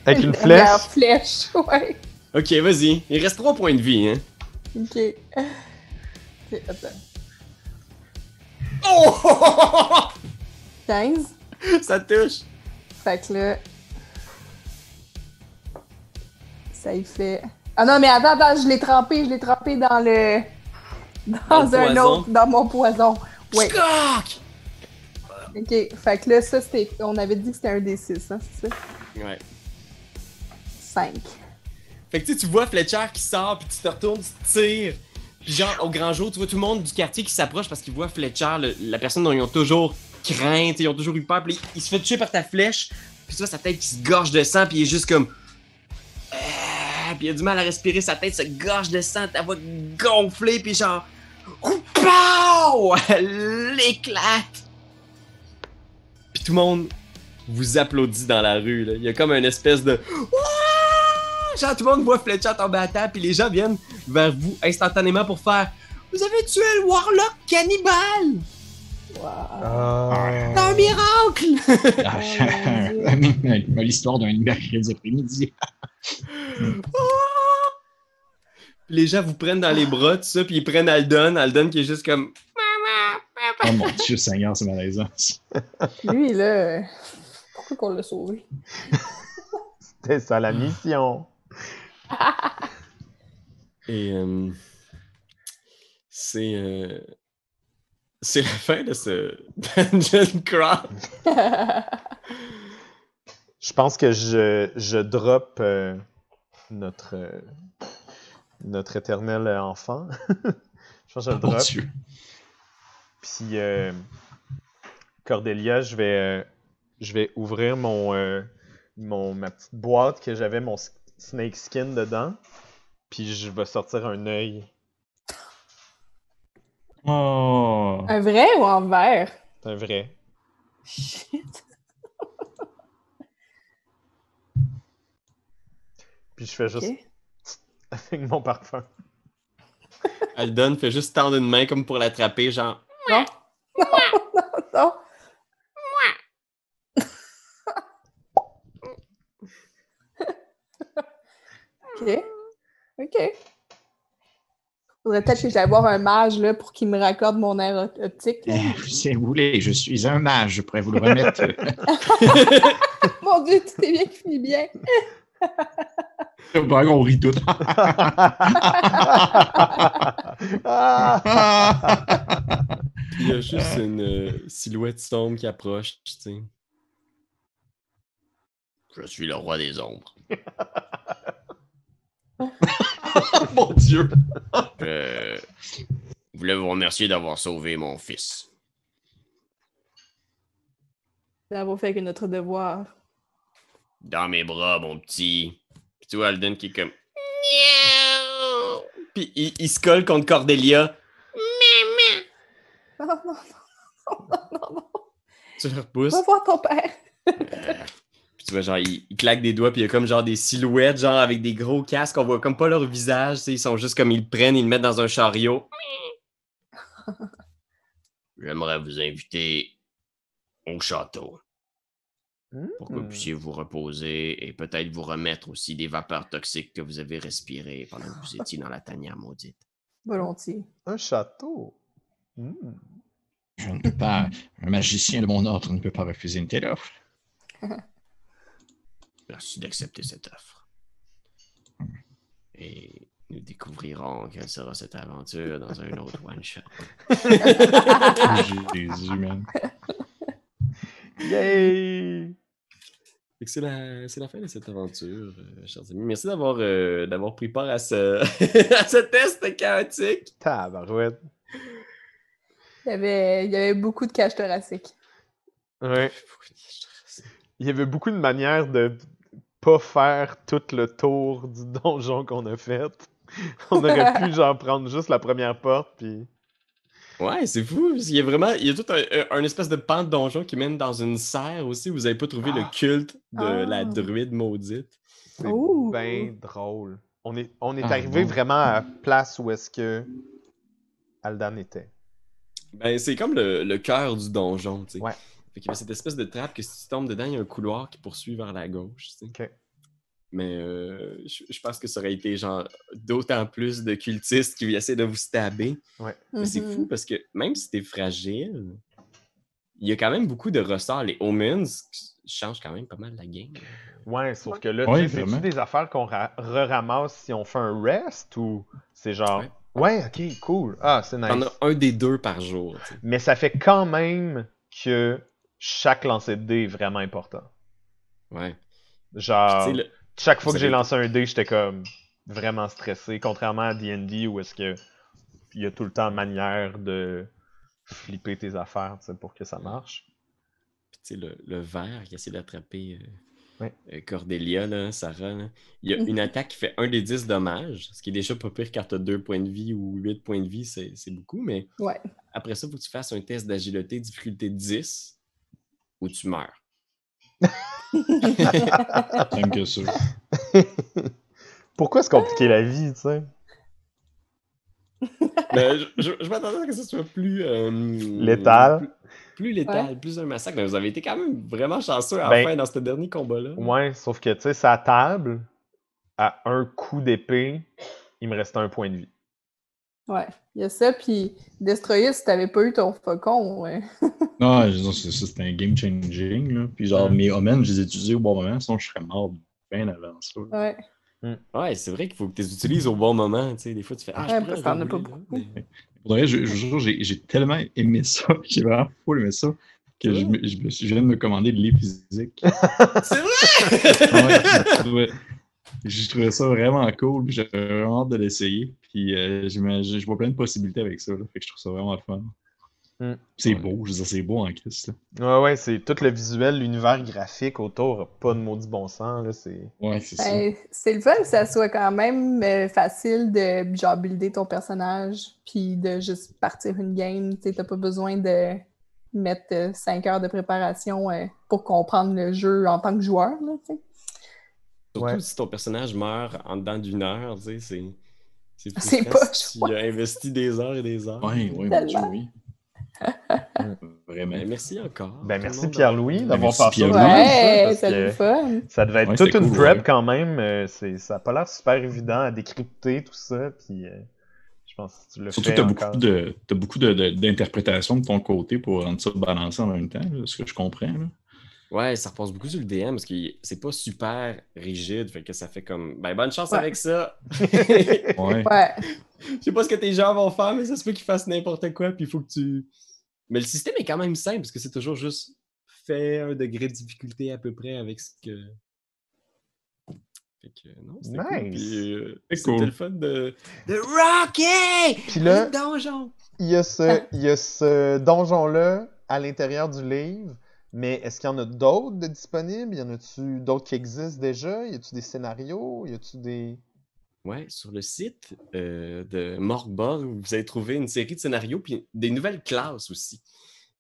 Avec une la flèche? flèche, ouais. Ok, vas-y. Il reste 3 points de vie, hein? Ok. Ok, attends. Oh! 15. Ça touche! Fait que là... Ça y fait... Ah non, mais attends, je l'ai trempé dans le... Dans le un poison. autre, dans mon poison. Ouais. Scock! Ok, fait que là, ça, c'était... On avait dit que c'était un D6, hein, c'est ça? Ouais. 5. Fait que tu vois Fletcher qui sort, puis tu te retournes, tu te tires. Puis genre, au grand jour, tu vois tout le monde du quartier qui s'approche parce qu'ils voient Fletcher, la personne dont ils ont toujours craint, ils ont toujours eu peur. Puis il se fait toucher par ta flèche, puis tu vois sa tête qui se gorge de sang, puis il est juste comme... Puis il a du mal à respirer, sa tête se gorge de sang, ta voix gonflée, puis genre... Pow! l'éclate! Puis tout le monde vous applaudit dans la rue, là. Il y a comme une espèce de... Ouah! Genre, tout le monde voit Fletcher tomber à terre, puis les gens viennent vers vous instantanément pour faire « Vous avez tué le Warlock cannibale! C'est un miracle! L'histoire d'un mercredi après-midi. » Puis les gens vous prennent dans les bras, tout ça, puis ils prennent Alden qui est juste comme... Oh mon Dieu, Seigneur, c'est malaisant. Lui, là, pourquoi qu'on l'a sauvé? C'était ça la mission. Et c'est la fin de ce Dungeon Crawl. Je pense que je drop notre éternel enfant. Je pense que je le Mon drop. Dieu. Puis Cordelia, je vais ouvrir ma petite boîte que j'avais mon snake skin dedans. Puis je vais sortir un œil. Oh. Un vrai ou en verre? C'est un vrai. Shit. Puis je fais juste Ok. avec mon parfum. Alden fait juste tendre une main comme pour l'attraper, genre... Non. Non. Ok. Ok. Faudrait peut-être que j'aille voir un mage là, pour qu'il me raccorde mon air optique. là. Si vous voulez, je suis un mage, je pourrais vous le remettre. Mon Dieu, tout est bien qui finit bien. On rit tout. Il y a juste une silhouette sombre qui approche, tu sais. Je suis le roi des ombres. Mon Dieu. Je voulais vous remercier d'avoir sauvé mon fils. Nous avons fait que notre devoir. Dans mes bras, mon petit. Puis tu vois Alden qui est comme... Miaou! Puis il se colle contre Cordelia. Non, non, non. Tu le repousses. Va voir ton père. Puis tu vois, genre, il claque des doigts, puis il y a comme genre des silhouettes, genre avec des gros casques, on voit comme pas leur visage, tu sais, ils sont juste comme ils le prennent, ils le mettent dans un chariot. J'aimerais vous inviter au château pour que vous puissiez vous reposer et peut-être vous remettre aussi des vapeurs toxiques que vous avez respirées pendant que vous étiez dans la tanière maudite. Volontiers. Un château. Je ne peux pas. Un magicien de mon ordre ne peut pas refuser une telle offre. Merci d'accepter cette offre. Et nous découvrirons quelle sera cette aventure dans un autre one-shot. Jésus, man. Yay! Fait que c'est la fin de cette aventure, chers amis. Merci d'avoir pris part à ce test chaotique. Tabarouette. Il y avait beaucoup de cages thoraciques. Ouais. Il y avait beaucoup de manières de pas faire tout le tour du donjon qu'on a fait. On aurait pu genre prendre juste la première porte puis... Ouais, c'est fou. Parce qu'il y a tout un espèce de pan de donjon qui mène dans une serre aussi. Vous avez pas trouvé le culte de la druide maudite. C'est Ouh. bien drôle. On est Ah, arrivé bon. vraiment à la place où est-ce que Aldan était. Ben, c'est comme le cœur du donjon, tu sais. Ouais. Fait qu'il y a cette espèce de trappe que si tu tombes dedans, il y a un couloir qui poursuit vers la gauche, tu sais. Ok. Mais je pense que ça aurait été genre d'autant plus de cultistes qui essaient de vous stabber. Ouais. Mais c'est fou parce que même si t'es fragile, il y a quand même beaucoup de ressorts. Les Omens changent quand même pas mal la game. Ouais, sauf que là, Ouais, tu sais, c'est-tu vraiment. des affaires qu'on re-ramasse si on fait un rest ou c'est genre... Ouais. Ouais, ok, cool. Ah, c'est nice. T'en as un des deux par jour, tu sais. Mais ça fait quand même que chaque lancer de dés est vraiment important. Ouais. Genre, Puis, tu sais, chaque fois vous que j'ai avez- lancé un dé, j'étais comme vraiment stressé, contrairement à D&D où est-ce que il y a tout le temps manière de flipper tes affaires, tu sais, pour que ça marche. Puis, tu sais, le verre qui essaie d'attraper Cordelia, là, Sarah, là, il y a une attaque qui fait 1 des 10 dommages, ce qui est déjà pas pire quand tu as 2 points de vie ou 8 points de vie, c'est beaucoup, mais après ça, il faut que tu fasses un test d'agilité difficulté 10 ou tu meurs. Même que ça. Pourquoi se compliquer la vie, tu sais? Ben, je m'attendais à ce que ce soit plus... létal. Plus létal, plus un massacre. Mais vous avez été quand même vraiment chanceux à la fin dans ce dernier combat-là. Ouais, sauf que, tu sais, sa table, à un coup d'épée, il me restait 1 point de vie. Ouais, il y a ça, puis Destroyer, si t'avais pas eu ton faucon, Non, je veux dire, c'était un game changing, là. Puis genre, mes omens, je les ai utilisés au bon moment, sinon je serais mort bien avant ça. Ouais. Ouais, c'est vrai qu'il faut que tu les utilises au bon moment, tu sais. Des fois, tu fais « Ah, je parce que t'en as pas beaucoup. » Pour vrai, je jure, j'ai tellement aimé ça, j'ai vraiment full aimé ça, que je viens de me commander de livre physique. C'est vrai! Ouais, j'ai trouvé ça vraiment cool, puis j'avais vraiment hâte de l'essayer. Puis je vois plein de possibilités avec ça, là, fait que je trouve ça vraiment fun. C'est beau, je veux dire, c'est beau en Christ. Ouais, c'est tout le visuel, l'univers graphique autour, pas de maudit bon sens, là, c'est... Ouais, c'est ça. C'est le fun que ça soit quand même facile de genre builder ton personnage, puis de juste partir une game, tu sais, t'as pas besoin de mettre 5 heures de préparation pour comprendre le jeu en tant que joueur, là, tu sais. Surtout si ton personnage meurt en dedans d'une heure, tu sais, c'est C'est frustrant pas si tu as investi des heures et des heures. Ouais, mon Dieu, oui. Vraiment. Merci encore. Ben, merci Pierre-Louis d'avoir Merci, passé Ouais, ça le fun. ça devait être toute une prep quand même. Ça a pas l'air super évident à décrypter tout ça. Puis, je pense que tu le surtout fais que encore. t'as beaucoup d'interprétations de ton côté pour rendre ça balancé en même temps, là, ce que je comprends. Là. Ouais, ça repose beaucoup sur le DM parce que c'est pas super rigide, fait que ça fait comme ben bonne chance avec ça. Ouais. Je sais pas ce que tes gens vont faire, mais ça se peut qu'ils fassent n'importe quoi, puis il faut que tu. Mais le système est quand même simple parce que c'est toujours juste fait un degré de difficulté à peu près avec ce que. Fait que non, c'était cool. Puis c'était le fun de Rocky! Puis là, le donjon! Il y a ce donjon-là à l'intérieur du livre. Mais est-ce qu'il y en a d'autres de disponibles? Y en a-tu d'autres qui existent déjà? Y a-tu des scénarios? Y a-tu des... Ouais, sur le site de Morkborg, vous allez trouver une série de scénarios puis des nouvelles classes aussi.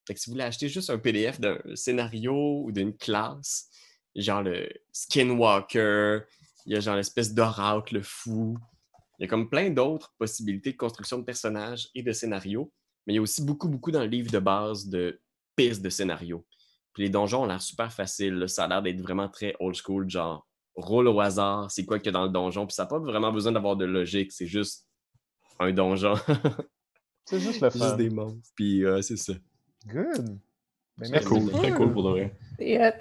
Fait que si vous voulez acheter juste un PDF d'un scénario ou d'une classe, genre le Skinwalker, il y a genre l'espèce d'Oracle, le fou. Il y a comme plein d'autres possibilités de construction de personnages et de scénarios. Mais il y a aussi beaucoup dans le livre de base de pistes de scénarios. Puis les donjons ont l'air super faciles. Là. Ça a l'air d'être vraiment très old school, genre roule au hasard, c'est quoi qu'il y a dans le donjon. Puis ça n'a pas vraiment besoin d'avoir de logique, c'est juste un donjon. C'est juste le fun. Juste des monstres. Puis c'est ça. Good. Ben, merci. Cool. Très cool pour de vrai. C'est hot.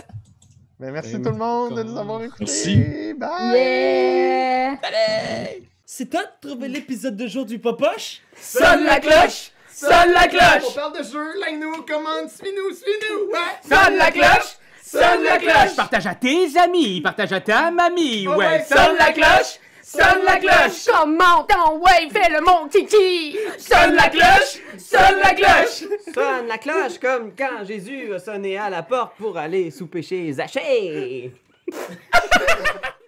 Ben, merci tout le monde de nous avoir écoutés. Merci. Bye! Yeah! Allez! C'est toi de trouver l'épisode de jour du Popoche? Sonne la cloche! Sonne la cloche! On parle de jeu, like-nous, commande, suis-nous, ouais! Sonne la cloche! Sonne la cloche! Partage à tes amis, partage à ta mamie, ouais! Sonne la cloche! Sonne la cloche! Comment ton ouais, fais le mon titi! Sonne la cloche! Sonne la cloche! Sonne la cloche comme quand Jésus a sonné à la porte pour aller souper chez Zachée!